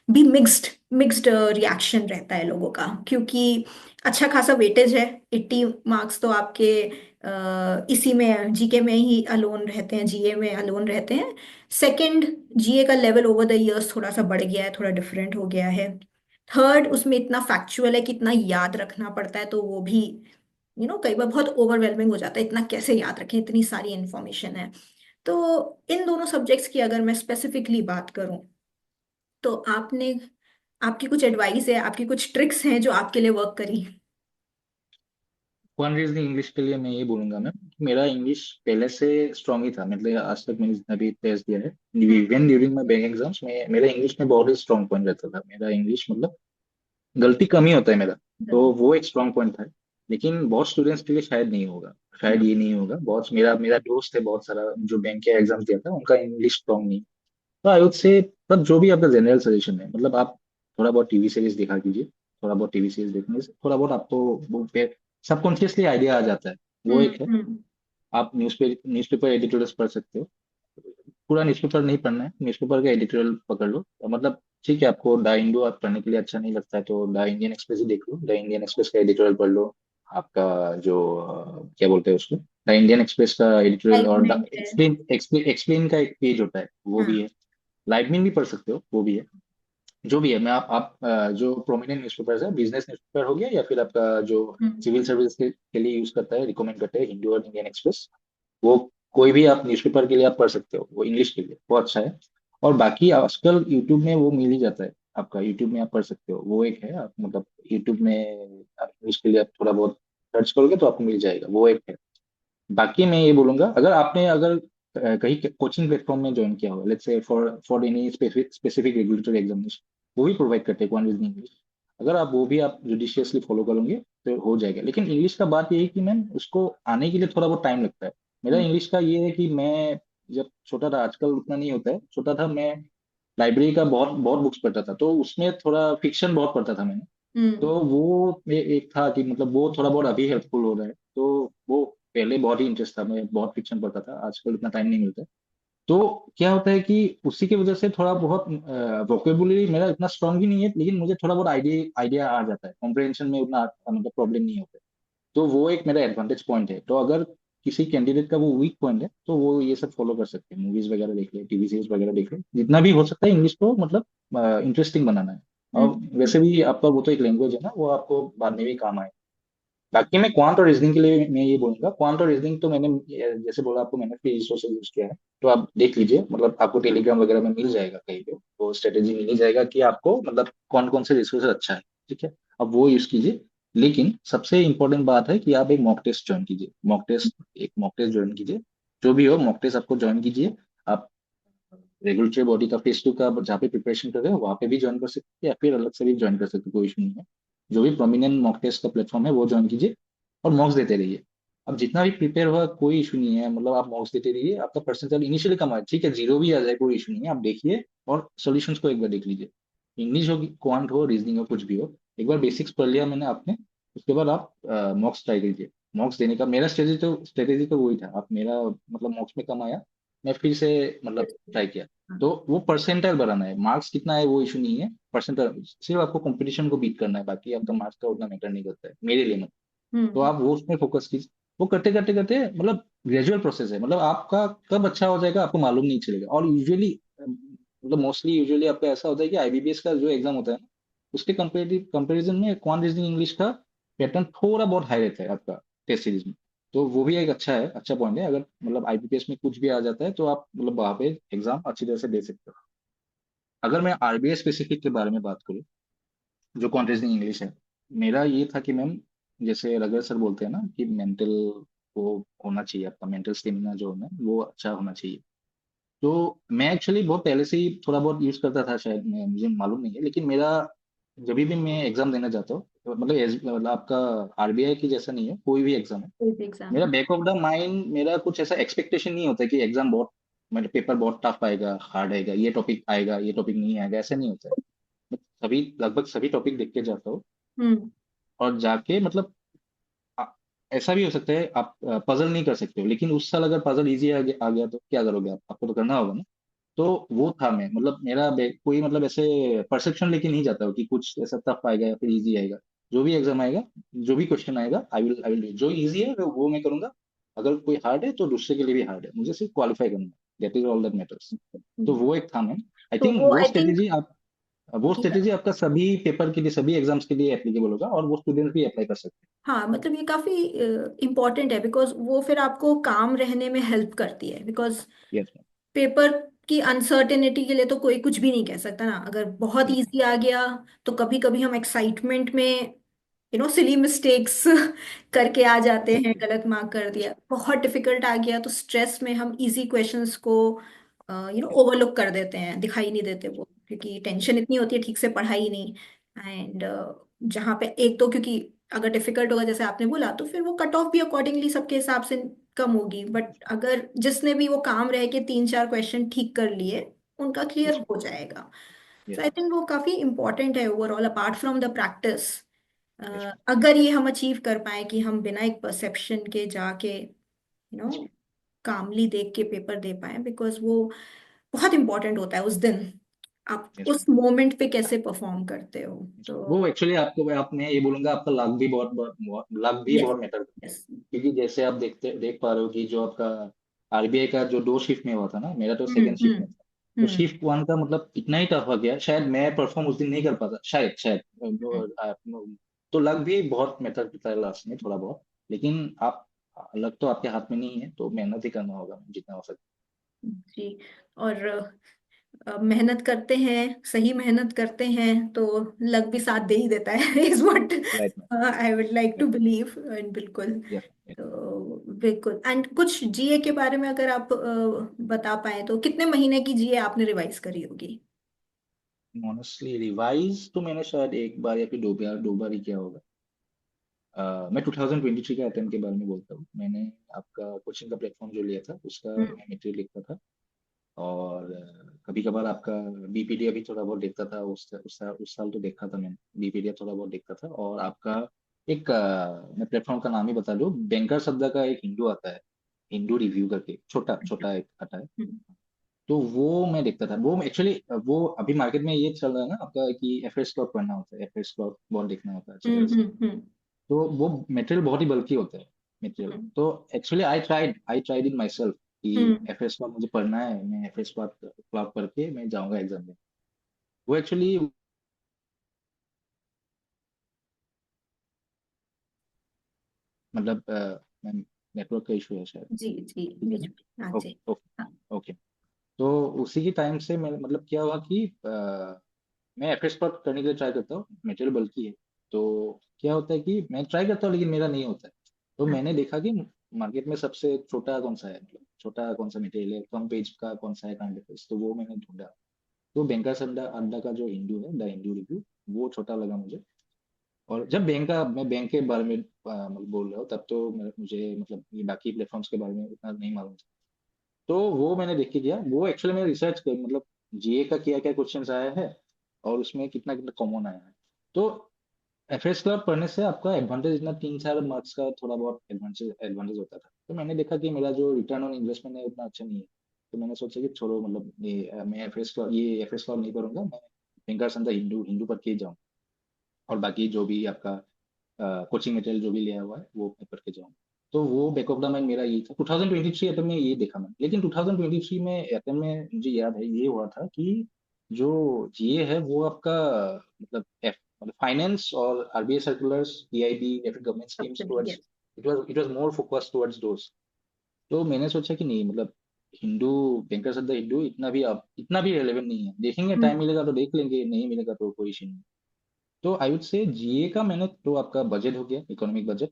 Speaker 2: भी मिक्स्ड मिक्स्ड रिएक्शन रहता है लोगों का, क्योंकि अच्छा खासा वेटेज है। 80 मार्क्स तो आपके इसी में जीके में ही अलोन रहते हैं, जीए में अलोन रहते हैं। सेकंड, जीए का लेवल ओवर द इयर्स थोड़ा सा बढ़ गया है, थोड़ा डिफरेंट हो गया है। थर्ड, उसमें इतना फैक्चुअल है कि इतना याद रखना पड़ता है, तो वो भी कई बार बहुत ओवरवेलमिंग हो जाता है, इतना कैसे याद रखें, इतनी सारी इंफॉर्मेशन है। तो इन दोनों सब्जेक्ट्स की अगर मैं स्पेसिफिकली बात करूं, तो आपकी कुछ एडवाइस है, आपकी कुछ ट्रिक्स हैं जो आपके लिए वर्क करी?
Speaker 1: वन रीजन इंग्लिश के लिए मैं ये बोलूंगा मैम कि मेरा इंग्लिश पहले से स्ट्रांग ही था। मतलब आज तक मैंने जितना भी टेस्ट दिया है, even during my bank exams में मेरा इंग्लिश में बहुत ही स्ट्रांग पॉइंट रहता था। मेरा इंग्लिश मतलब गलती कम ही होता है मेरा, तो वो एक स्ट्रांग पॉइंट था। लेकिन बहुत स्टूडेंट्स के लिए शायद नहीं होगा, शायद ये नहीं होगा। बहुत मेरा मेरा दोस्त है बहुत सारा जो बैंक के एग्जाम दिया था, उनका इंग्लिश स्ट्रांग नहीं। तो आई वुड से, मतलब जो भी आपका जनरल सजेशन है, मतलब आप थोड़ा बहुत टीवी सीरीज देखा कीजिए। थोड़ा बहुत टीवी सीरीज देखने से थोड़ा बहुत आपको वो सबकॉन्शियसली आइडिया आ जाता है। वो
Speaker 2: हम्म
Speaker 1: एक है।
Speaker 2: हम्म
Speaker 1: आप न्यूज़पेपर एडिटोरियल्स पढ़ सकते हो। पूरा न्यूज़पेपर नहीं पढ़ना है, न्यूज़पेपर का एडिटोरियल पकड़ लो। तो मतलब ठीक है, आपको द इंडो आप पढ़ने के लिए अच्छा नहीं लगता है तो द इंडियन एक्सप्रेस ही देख लो। द इंडियन एक्सप्रेस का एडिटोरियल पढ़ लो। आपका जो क्या बोलते हैं उसको, द इंडियन एक्सप्रेस का एडिटोरियल, और द
Speaker 2: एक्साइटमेंट है।
Speaker 1: एक्सप्लेन एक्सप्लेन एक्सप्लेन का एक पेज होता है, वो भी
Speaker 2: हाँ।
Speaker 1: है। लाइव में भी पढ़ सकते हो, वो भी है। जो भी है, मैं जो प्रोमिनेंट न्यूज़पेपर्स है, बिजनेस न्यूज़पेपर हो गया या फिर आपका जो
Speaker 2: हम्म
Speaker 1: सिविल सर्विस के लिए यूज करता है, रिकमेंड करते हैं, हिंदू और इंडियन एक्सप्रेस। वो कोई भी आप न्यूज़पेपर के लिए आप पढ़ सकते हो, वो इंग्लिश के लिए वो अच्छा है। और बाकी आजकल यूट्यूब में वो मिल ही जाता है आपका, यूट्यूब में आप पढ़ सकते हो, वो एक है। आप मतलब यूट्यूब में आप इंग्लिश के लिए आप थोड़ा बहुत सर्च करोगे तो आपको मिल जाएगा, वो एक है। बाकी मैं ये बोलूंगा, अगर कहीं कोचिंग प्लेटफॉर्म में ज्वाइन किया हो, let's say for any specific regulatory examination, वो भी प्रोवाइड करते हैं क्वांटिटी इंग्लिश। अगर आप वो भी आप जुडिशियसली फॉलो करोगे तो हो जाएगा। लेकिन इंग्लिश का बात ये है कि मैम उसको आने के लिए थोड़ा बहुत टाइम लगता है। मेरा
Speaker 2: हम्म
Speaker 1: इंग्लिश का ये है कि मैं जब छोटा था, आजकल उतना नहीं होता है, छोटा था मैं लाइब्रेरी का बहुत बहुत बुक्स पढ़ता था, तो उसमें थोड़ा फिक्शन बहुत पढ़ता था मैंने।
Speaker 2: हम्म
Speaker 1: तो वो एक था कि मतलब वो थोड़ा बहुत अभी हेल्पफुल हो रहा है। तो वो पहले बहुत ही इंटरेस्ट था, मैं बहुत फिक्शन पढ़ता था, आजकल उतना टाइम नहीं मिलता है। तो क्या होता है कि उसी की वजह से थोड़ा बहुत वोकेबुलरी मेरा इतना स्ट्रांग भी नहीं है, लेकिन मुझे थोड़ा बहुत आइडिया आइडिया आ जाता है, कॉम्प्रिहेंशन में उतना मतलब प्रॉब्लम नहीं होता है। तो वो एक मेरा एडवांटेज पॉइंट है। तो अगर किसी कैंडिडेट का वो वीक पॉइंट है तो वो ये सब फॉलो कर सकते हैं, मूवीज वगैरह देख ले, टीवी सीरीज वगैरह देख ले, जितना भी हो सकता है इंग्लिश को मतलब इंटरेस्टिंग बनाना है।
Speaker 2: हम्म
Speaker 1: और वैसे भी आपका वो तो एक लैंग्वेज है ना, वो आपको बाद में भी काम आए। बाकी मैं क्वांट और रीजनिंग के लिए मैं ये बोलूंगा, क्वांट और रीजनिंग तो मैंने जैसे बोला आपको, मैंने फ्री रिसोर्स यूज किया है। तो आप देख लीजिए, मतलब आपको टेलीग्राम वगैरह में मिल जाएगा, कहीं पे वो स्ट्रेटेजी मिल ही जाएगा कि आपको मतलब कौन कौन से रिसोर्स अच्छा है। ठीक है, अब वो यूज कीजिए। लेकिन सबसे इंपॉर्टेंट बात है कि आप एक मॉक टेस्ट ज्वाइन कीजिए, मॉक टेस्ट ज्वाइन कीजिए। जो भी हो, मॉक टेस्ट आपको ज्वाइन कीजिए। आप रेगुलेटरी बॉडी का फेस टू का जहाँ पे प्रिपरेशन कर रहे हो वहाँ पे भी ज्वाइन कर सकते हैं, या फिर अलग से भी ज्वाइन कर सकते हैं, कोई इशू नहीं है। जो भी प्रोमिनेंट मॉक टेस्ट का प्लेटफॉर्म है वो ज्वाइन कीजिए और मॉक्स देते रहिए। अब जितना भी प्रिपेयर हुआ कोई इशू नहीं है, मतलब आप मॉक्स देते रहिए, आपका परसेंटाइल इनिशियली कम आए, ठीक है, जीरो भी आ जाए कोई इशू नहीं है, आप देखिए और सॉल्यूशंस को एक बार देख लीजिए। इंग्लिश हो, क्वांट हो, रीजनिंग हो, कुछ भी हो, एक बार बेसिक्स पढ़ लिया मैंने आपने, उसके बाद आप मॉक्स ट्राई कीजिए। मॉक्स देने का मेरा स्ट्रेटेजी तो वही था। आप मेरा मतलब मॉक्स में कम आया, मैं फिर से मतलब ट्राई किया।
Speaker 2: हाँ।
Speaker 1: तो वो परसेंटाइल बढ़ाना है, मार्क्स कितना है वो इशू नहीं है, परसेंटाइल सिर्फ आपको कंपटीशन को बीट करना है, बाकी आपका मार्क्स का उतना मैटर नहीं करता है मेरे लिए। तो
Speaker 2: हम्म।
Speaker 1: आप वो उसमें फोकस कीजिए। वो करते करते करते मतलब ग्रेजुअल प्रोसेस है, मतलब आपका कब अच्छा हो जाएगा आपको मालूम नहीं चलेगा। और यूजुअली मतलब मोस्टली यूजुअली आपका ऐसा होता है कि आईबीपीएस का जो एग्जाम होता है ना, उसके कंपेरेटिव कंपेरिजन में क्वांट रीजनिंग इंग्लिश का पैटर्न थोड़ा बहुत हाई रहता है आपका टेस्ट सीरीज में। तो वो भी एक अच्छा है, अच्छा पॉइंट है। अगर मतलब आईबीपीएस में कुछ भी आ जाता है तो आप मतलब वहां पे एग्जाम अच्छी तरह से दे सकते हो। अगर मैं आरबीआई स्पेसिफिक के बारे में बात करूँ, जो क्वांट रीजनिंग इंग्लिश है, मेरा ये था कि मैम, जैसे रघुवर सर बोलते हैं ना कि मेंटल वो होना चाहिए, आपका मेंटल स्टेमिना जो होना है वो अच्छा होना चाहिए। तो मैं एक्चुअली बहुत पहले से ही थोड़ा बहुत यूज करता था, शायद मुझे मालूम नहीं है, लेकिन मेरा जब भी मैं एग्जाम देने जाता हूँ, तो मतलब मतलब आपका आरबीआई की जैसा नहीं है, कोई भी एग्जाम है,
Speaker 2: कोई भी एग्जाम
Speaker 1: मेरा
Speaker 2: है।
Speaker 1: बैक ऑफ द माइंड मेरा कुछ ऐसा एक्सपेक्टेशन नहीं होता है कि एग्जाम बहुत मतलब पेपर बहुत टफ आएगा, हार्ड आएगा, ये टॉपिक आएगा ये टॉपिक नहीं आएगा, ऐसा नहीं होता है। मैं सभी लगभग सभी टॉपिक देख के जाता हूँ।
Speaker 2: हम्म।
Speaker 1: और जाके मतलब आ- ऐसा भी हो सकता है आप पजल नहीं कर सकते हो, लेकिन उस साल अगर पजल इजी आ गया तो क्या करोगे आप, आपको तो करना होगा ना। तो वो था मैं मतलब मेरा कोई मतलब ऐसे परसेप्शन लेके नहीं जाता हूँ कि कुछ ऐसा टफ आएगा या फिर इजी आएगा। जो भी एग्जाम आएगा, जो भी क्वेश्चन आएगा, आई विल जो इजी है वो मैं करूंगा। अगर कोई हार्ड है तो दूसरे के लिए भी हार्ड है, मुझे सिर्फ क्वालिफाई करना है, that is all that matters. तो
Speaker 2: हम्म।
Speaker 1: वो एक था मैम। आई
Speaker 2: तो
Speaker 1: थिंक
Speaker 2: वो आई थिंक,
Speaker 1: वो स्ट्रेटेजी आपका सभी पेपर के लिए, सभी एग्जाम्स के लिए एप्लीकेबल होगा, और वो स्टूडेंट्स भी अप्लाई कर सकते
Speaker 2: हाँ मतलब ये काफी इम्पोर्टेंट है, बिकॉज वो फिर आपको काम रहने में हेल्प करती है। बिकॉज
Speaker 1: हैं। Yes ma'am.
Speaker 2: पेपर की अनसर्टेनिटी के लिए तो कोई कुछ भी नहीं कह सकता ना। अगर बहुत
Speaker 1: यस
Speaker 2: इजी आ गया तो कभी कभी हम एक्साइटमेंट में सिली मिस्टेक्स करके आ जाते हैं,
Speaker 1: मैम।
Speaker 2: गलत मार्क कर दिया। बहुत डिफिकल्ट आ गया तो स्ट्रेस में हम इजी क्वेश्चंस को ओवरलुक कर देते हैं, दिखाई नहीं देते वो, क्योंकि टेंशन इतनी होती है, ठीक से पढ़ा ही नहीं। एंड जहाँ पे एक तो क्योंकि अगर डिफिकल्ट होगा जैसे आपने बोला तो फिर वो कट ऑफ भी अकॉर्डिंगली सबके हिसाब से कम होगी। बट अगर जिसने भी वो काम रह के 3-4 क्वेश्चन ठीक कर लिए, उनका क्लियर
Speaker 1: यस
Speaker 2: हो जाएगा।
Speaker 1: मैम।
Speaker 2: तो आई थिंक वो काफी इंपॉर्टेंट है overall, apart from the practice.
Speaker 1: Yes
Speaker 2: अगर ये हम अचीव कर पाए कि हम बिना एक परसेप्शन के जाके
Speaker 1: मैम।
Speaker 2: कामली देख के पेपर दे पाए, बिकॉज वो बहुत इंपॉर्टेंट होता है उस दिन आप
Speaker 1: यस
Speaker 2: उस मोमेंट पे कैसे परफॉर्म करते हो।
Speaker 1: वो
Speaker 2: तो
Speaker 1: एक्चुअली आपको आप मैं ये बोलूंगा आपका लक भी लक भी
Speaker 2: यस।
Speaker 1: बहुत मैटर करता है।
Speaker 2: यस।
Speaker 1: क्योंकि जैसे आप देख पा रहे हो कि जो आपका आरबीआई का जो दो शिफ्ट में हुआ था ना, मेरा तो
Speaker 2: हम्म।
Speaker 1: सेकंड शिफ्ट
Speaker 2: हम्म।
Speaker 1: में था। तो
Speaker 2: हम्म।
Speaker 1: शिफ्ट वन का मतलब इतना ही टफ आ गया, शायद मैं परफॉर्म उस दिन नहीं कर पाता, शायद शायद तो लक भी बहुत मैटर करता है लास्ट में थोड़ा बहुत। लेकिन आप, लक तो आपके हाथ में नहीं है, तो मेहनत ही करना होगा जितना हो सके।
Speaker 2: जी। और मेहनत करते हैं, सही मेहनत करते हैं तो लक भी साथ दे ही देता है is what
Speaker 1: right ma'am.
Speaker 2: I would like to
Speaker 1: write.
Speaker 2: Believe. And बिल्कुल।
Speaker 1: यस।
Speaker 2: तो बिल्कुल। एंड कुछ जीए के बारे में अगर आप बता पाए तो कितने महीने की जीए आपने रिवाइज करी होगी?
Speaker 1: ऑनेस्टली रिवाइज तो मैंने शायद एक बार या फिर दो बार ही किया होगा। मैं 2023 के अटेम्प्ट के बारे में बोलता हूँ। मैंने आपका कोचिंग का प्लेटफॉर्म जो लिया था उसका
Speaker 2: हम्म।
Speaker 1: मैं मटेरियल लिखता था। और कभी कभार आपका बीपीडीएफ भी थोड़ा बहुत देखता था, उस साल तो देखा था मैंने, बीपीडीएफ थोड़ा बहुत देखता था। और आपका एक मैं प्लेटफॉर्म का नाम ही बता दूं, बैंकर शब्द का एक हिंदू आता है, हिंदू रिव्यू करके, छोटा छोटा एक आता है।
Speaker 2: हम्म।
Speaker 1: तो वो मैं देखता था। वो एक्चुअली वो अभी मार्केट में ये चल रहा है ना आपका कि एफएस क्लॉक पढ़ना होता है, एफएस क्लॉक बहुत देखना होता है अच्छी तरह से।
Speaker 2: हम्म। हम्म।
Speaker 1: तो वो मटेरियल बहुत ही बल्कि होता है मटेरियल।
Speaker 2: हम्म।
Speaker 1: तो actually I tried in my self कि
Speaker 2: हम्म।
Speaker 1: एफएस क्लॉक मुझे पढ़ना है, मैं एफएस क्लॉक करके मैं जाऊंगा एग्जाम में। वो एक्चुअली मतलब नेटवर्क का इशू है शायद।
Speaker 2: जी जी,
Speaker 1: ठीक है
Speaker 2: बीच
Speaker 1: ना?
Speaker 2: में हाँ
Speaker 1: ओके
Speaker 2: जी।
Speaker 1: ओके
Speaker 2: हाँ।
Speaker 1: ओके। तो उसी की टाइम से मैं मतलब क्या हुआ कि मैं एफएस पर करने के लिए ट्राई करता हूँ, मटेरियल बल्कि है। तो क्या होता है कि मैं ट्राई करता हूँ लेकिन मेरा नहीं होता है। तो
Speaker 2: हाँ।
Speaker 1: मैंने देखा कि मार्केट में सबसे छोटा कौन सा है, मतलब छोटा कौन सा मटेरियल है, कम पेज का कौन सा है काइंड ऑफ। तो वो मैंने ढूंढा। तो बैंकर्स अड्डा अड्डा का जो हिंदू है, द हिंदू रिव्यू, वो छोटा लगा मुझे। और जब मैं बैंक के बारे में मतलब बोल रहा हूँ, तब तो मुझे मतलब ये बाकी प्लेटफॉर्म्स के बारे में उतना नहीं मालूम था। तो वो मैंने देख के किया, वो एक्चुअली मैंने रिसर्च कर मतलब जीए का क्या क्या क्वेश्चंस आया है और उसमें कितना कितना कॉमन आया है। तो एफएस क्लब पढ़ने से आपका एडवांटेज इतना 3-4 मार्क्स का थोड़ा बहुत एडवांटेज एडवांटेज होता था। तो मैंने देखा कि मेरा जो रिटर्न ऑन इन्वेस्टमेंट है उतना अच्छा नहीं है। तो मैंने सोचा कि छोड़ो, मतलब मैं एफ एस नहीं करूंगा, मैं bankers and the Hindu Hindu पर के जाऊँ, और बाकी जो भी आपका कोचिंग मटेरियल जो भी लिया हुआ है वो मैं करके जाऊँ। तो वो बैक ऑफ द माइंड मेरा यही था। 2023 अटेम्प्ट में ये देखा मैंने, लेकिन 2023 में अटेम्प्ट में मुझे याद है ये हुआ था कि जो जीए है वो आपका मतलब फाइनेंस और आरबीआई सर्कुलर्स, पीआईबी या फिर गवर्नमेंट स्कीम्स
Speaker 2: सबसे
Speaker 1: towards,
Speaker 2: yes.
Speaker 1: It was more focus towards those. तो मैंने सोचा कि नहीं, मतलब Hindu, bankers of the Hindu इतना भी रेलेवेंट नहीं है, देखेंगे टाइम
Speaker 2: हम्म।
Speaker 1: मिलेगा तो देख लेंगे, नहीं मिलेगा तो कोई इशू नहीं। तो आई वुड से जीए का मैंने तो आपका बजट हो गया, economic budget,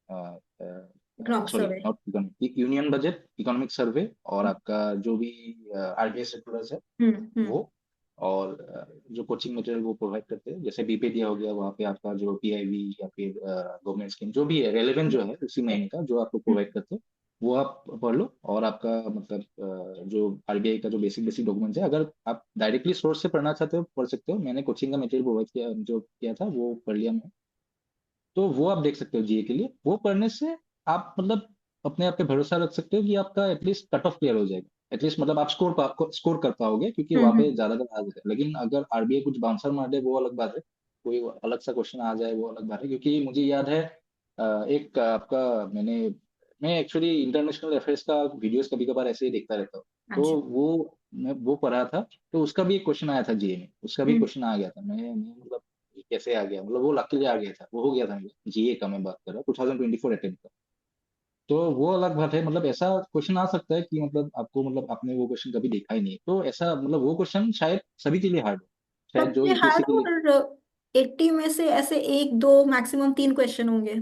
Speaker 2: economic
Speaker 1: sorry
Speaker 2: survey.
Speaker 1: Not economic, union budget, economic survey, और आपका जो भी आरबीआई सर्कुलर्स है
Speaker 2: हम्म।
Speaker 1: वो, और जो कोचिंग मटेरियल वो प्रोवाइड करते हैं, जैसे बीपीडीया हो गया, वहाँ पे आपका जो पीआईबी या फिर गवर्नमेंट स्कीम जो भी है रेलेवेंट जो है उसी महीने का जो आपको
Speaker 2: हम्म।
Speaker 1: प्रोवाइड करते हैं, वो आप पढ़ लो। और आपका मतलब जो आरबीआई का जो बेसिक बेसिक डॉक्यूमेंट्स है, अगर आप डायरेक्टली सोर्स से पढ़ना चाहते हो पढ़ सकते हो, मैंने कोचिंग का मटेरियल प्रोवाइड किया, जो किया था वो पढ़ लिया मैं। तो वो आप देख सकते हो जीए के लिए, वो पढ़ने से आप मतलब अपने आप पे भरोसा रख सकते हो कि आपका एटलीस्ट कट ऑफ क्लियर हो जाएगा, एटलीस्ट मतलब आप स्कोर कर पाओगे, क्योंकि वहाँ पे
Speaker 2: हम्म।
Speaker 1: ज्यादातर आ जाता है। लेकिन अगर आरबीआई कुछ बाउंसर मार दे वो अलग बात है, कोई अलग सा क्वेश्चन आ जाए वो अलग बात है। क्योंकि मुझे याद है एक आपका मैं एक्चुअली इंटरनेशनल अफेयर्स का वीडियोस कभी कभार ऐसे ही देखता रहता हूँ। तो
Speaker 2: अच्छा।
Speaker 1: मैं वो पढ़ा था, तो उसका भी एक क्वेश्चन आया था जीए में, उसका भी
Speaker 2: हम्म।
Speaker 1: क्वेश्चन आ गया था। मैं मतलब ये कैसे आ गया, मतलब वो लकीली आ गया था, वो हो गया था मेरा जीए का, मैं बात कर रहा हूँ 2024 अटेम्प्ट का। तो वो अलग बात है, मतलब ऐसा क्वेश्चन आ सकता है कि मतलब आपको, मतलब आपने वो क्वेश्चन कभी देखा ही नहीं, तो ऐसा मतलब वो क्वेश्चन शायद सभी के लिए हार्ड हो, शायद जो
Speaker 2: सबसे
Speaker 1: यूपीएससी
Speaker 2: हार्ड,
Speaker 1: के लिए।
Speaker 2: और 80 में से ऐसे एक दो मैक्सिमम तीन क्वेश्चन होंगे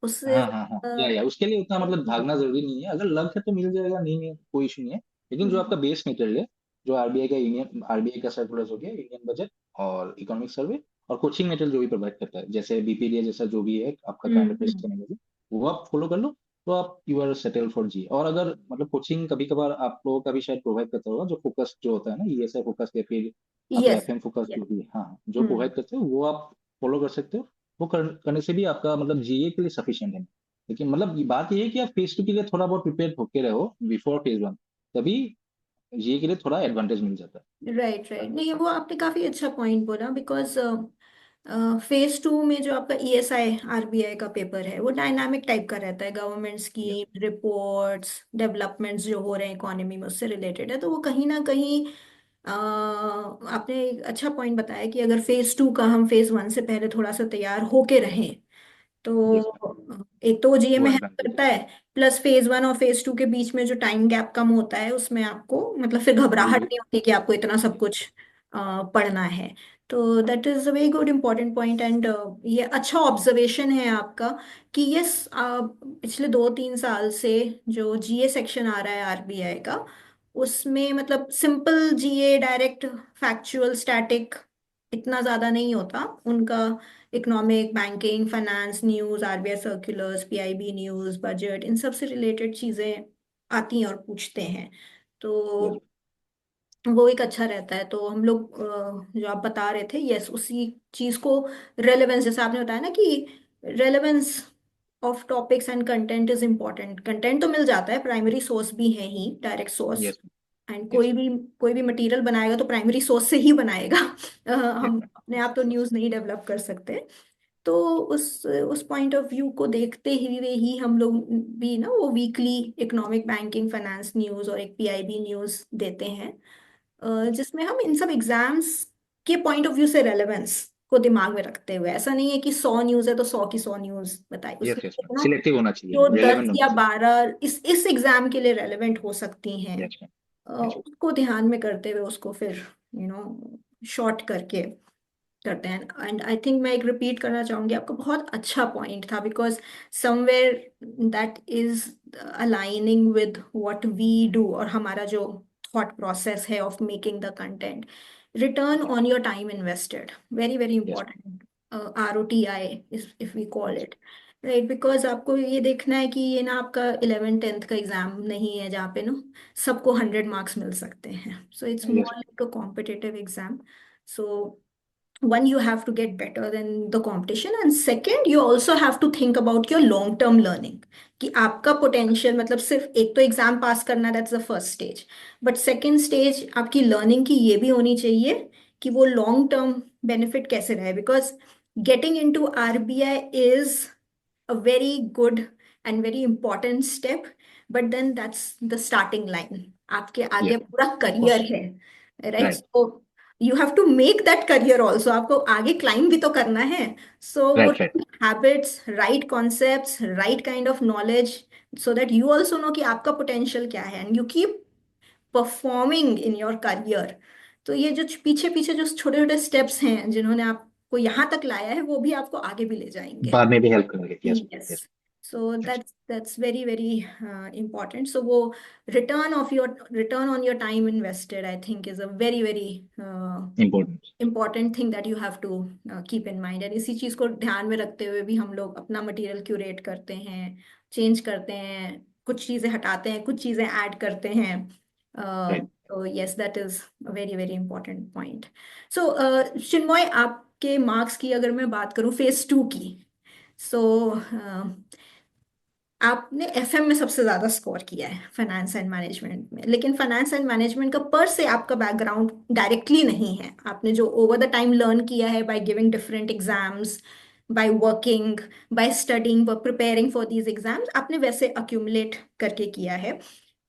Speaker 2: उससे
Speaker 1: हाँ हाँ हाँ,
Speaker 2: ज्यादा।
Speaker 1: या उसके लिए उतना मतलब
Speaker 2: हम्म।
Speaker 1: भागना जरूरी नहीं है, अगर लक है तो मिल जाएगा, नहीं है कोई इशू नहीं है। लेकिन जो आपका
Speaker 2: हम्म।
Speaker 1: बेस मटेरियल है, जो आरबीआई का सर्कुलर हो गया, यूनियन बजट और इकोनॉमिक सर्वे, और कोचिंग मटेरियल जो भी प्रोवाइड करता है, जैसे बीपीडीए जैसा जो भी है आपका करंट अफेयर्स
Speaker 2: हम्म।
Speaker 1: के लिए, वो आप फॉलो कर लो, तो आप यू आर सेटल फॉर जी। और अगर मतलब कोचिंग कभी कभार आप लोगों का भी शायद प्रोवाइड करता होगा, जो फोकस जो होता है ना, ईएसआई फोकस या फिर आपका
Speaker 2: यस।
Speaker 1: FM focus
Speaker 2: yes.
Speaker 1: जो भी है, हाँ जो
Speaker 2: हम्म।
Speaker 1: प्रोवाइड करते हो वो आप फॉलो कर सकते हो। वो करने से भी आपका मतलब जीए के लिए सफिशिएंट है। लेकिन मतलब ये बात ये है कि आप फेज टू के लिए थोड़ा बहुत प्रिपेयर होके रहो बिफोर फेज वन, तभी ये के लिए थोड़ा एडवांटेज मिल जाता
Speaker 2: राइट, राइट। नहीं, वो आपने काफी अच्छा पॉइंट बोला, बिकॉज फेज टू में जो आपका ईएसआई आरबीआई का पेपर है वो डायनामिक टाइप का रहता है, गवर्नमेंट
Speaker 1: है।
Speaker 2: स्कीम रिपोर्ट्स डेवलपमेंट्स जो हो रहे हैं इकोनॉमी में उससे रिलेटेड है, तो वो कहीं ना कहीं आपने एक अच्छा पॉइंट बताया कि अगर फेज टू का हम फेज वन से पहले थोड़ा सा तैयार होके रहें
Speaker 1: यस मैम,
Speaker 2: तो एक तो वो जीए
Speaker 1: वो
Speaker 2: में हेल्प
Speaker 1: एडवांटेज
Speaker 2: करता है, प्लस फेज वन और फेज टू के बीच में जो टाइम गैप कम होता है उसमें आपको मतलब फिर
Speaker 1: है
Speaker 2: घबराहट
Speaker 1: ये।
Speaker 2: नहीं होती कि आपको इतना सब कुछ पढ़ना है। तो that is a very good important point, and ये अच्छा ऑब्जर्वेशन है आपका कि यस, पिछले 2-3 साल से जो जीए सेक्शन आ रहा है आरबीआई का, उसमें मतलब सिंपल जीए डायरेक्ट फैक्चुअल स्टैटिक इतना ज्यादा नहीं होता उनका। Economic banking finance news RBI circulars PIB news budget in सब से रिलेटेड चीज़ें आती हैं और पूछते हैं।
Speaker 1: यस
Speaker 2: तो वो एक अच्छा रहता है। तो हम लोग जो आप बता रहे थे, यस, उसी चीज़ को रेलेवेंस, जैसे आपने बताया ना कि relevance of topics and content is important. Content तो मिल जाता है, प्राइमरी सोर्स भी है ही, direct source,
Speaker 1: yes
Speaker 2: and
Speaker 1: yes
Speaker 2: कोई भी मटेरियल बनाएगा तो प्राइमरी सोर्स से ही बनाएगा।
Speaker 1: यस
Speaker 2: हम अपने आप
Speaker 1: मैम,
Speaker 2: तो न्यूज़ नहीं डेवलप कर सकते। तो उस पॉइंट ऑफ व्यू को देखते हुए ही हम लोग भी ना वो weekly economic banking finance news और एक पीआईबी न्यूज़ देते हैं, जिसमें हम इन सब एग्जाम्स के पॉइंट ऑफ व्यू से रेलेवेंस को दिमाग में रखते हुए, ऐसा नहीं है कि 100 न्यूज़ है तो 100 की 100 न्यूज़ बताई उसमें,
Speaker 1: yes ma'am,
Speaker 2: you know,
Speaker 1: selective होना चाहिए,
Speaker 2: जो दस
Speaker 1: रेलेवेंट होना
Speaker 2: या
Speaker 1: चाहिए।
Speaker 2: बारह इस एग्जाम के लिए रेलेवेंट हो सकती हैं,
Speaker 1: यस मैम, यस
Speaker 2: उसको ध्यान में करते हुए उसको फिर शॉर्ट करके करते हैं। एंड आई थिंक मैं एक रिपीट करना चाहूंगी, आपका बहुत अच्छा पॉइंट था, because somewhere that is aligning with what we do, और हमारा जो थॉट प्रोसेस है of making the content, return on your time invested, very very
Speaker 1: yes
Speaker 2: important, ROTI if we call
Speaker 1: yes
Speaker 2: it, right. Because आपको ये देखना है कि ये ना आपका 11th 10th का एग्जाम नहीं है जहाँ पे ना सबको 100 मार्क्स मिल सकते हैं, so it's
Speaker 1: yes
Speaker 2: more like a competitive exam. So one, you have to get better than the competition, and second, you also have to think about your long term learning, कि आपका पोटेंशियल, मतलब सिर्फ एक तो एग्जाम पास करना, that's the first stage, but second stage आपकी लर्निंग की ये भी होनी चाहिए कि वो लॉन्ग टर्म बेनिफिट कैसे रहे, because getting into RBI is a very good and very important step, but then that's the starting line. आपके आगे
Speaker 1: यस,
Speaker 2: पूरा
Speaker 1: ऑफ
Speaker 2: करियर
Speaker 1: कोर्स।
Speaker 2: है, right?
Speaker 1: Right,
Speaker 2: so you have to make that career also, आपको आगे क्लाइंब भी तो करना है। सो वो
Speaker 1: right, right.
Speaker 2: Habits, right concepts, right kind of knowledge, so that you also know कि आपका पोटेंशियल क्या है, and you keep performing in your career. तो ये जो पीछे पीछे जो छोटे छोटे स्टेप्स हैं जिन्होंने आपको यहाँ तक लाया है, वो भी आपको आगे भी ले जाएंगे।
Speaker 1: बाद में भी हेल्प करेंगे। Yes,
Speaker 2: Yes.
Speaker 1: Yes,
Speaker 2: So
Speaker 1: yes.
Speaker 2: that's very very important. So वो return on your time invested, I think, is a very very
Speaker 1: important.
Speaker 2: important thing that you have to keep in mind. And इसी चीज को ध्यान में रखते हुए भी हम लोग अपना मटेरियल क्यूरेट करते हैं, चेंज करते हैं, कुछ चीजें हटाते हैं, कुछ चीजें ऐड करते हैं।
Speaker 1: राइट।
Speaker 2: तो yes, that is a very very important point. So चिन्मय, आपके मार्क्स की अगर मैं बात करूं फेज 2 की, सो आपने एफएम में सबसे ज्यादा स्कोर किया है फाइनेंस एंड मैनेजमेंट में, लेकिन फाइनेंस एंड मैनेजमेंट का पर से आपका बैकग्राउंड डायरेक्टली नहीं है। आपने जो ओवर द टाइम लर्न किया है by giving different exams, by working, by studying, preparing for these exams, आपने वैसे अक्यूमुलेट करके किया है।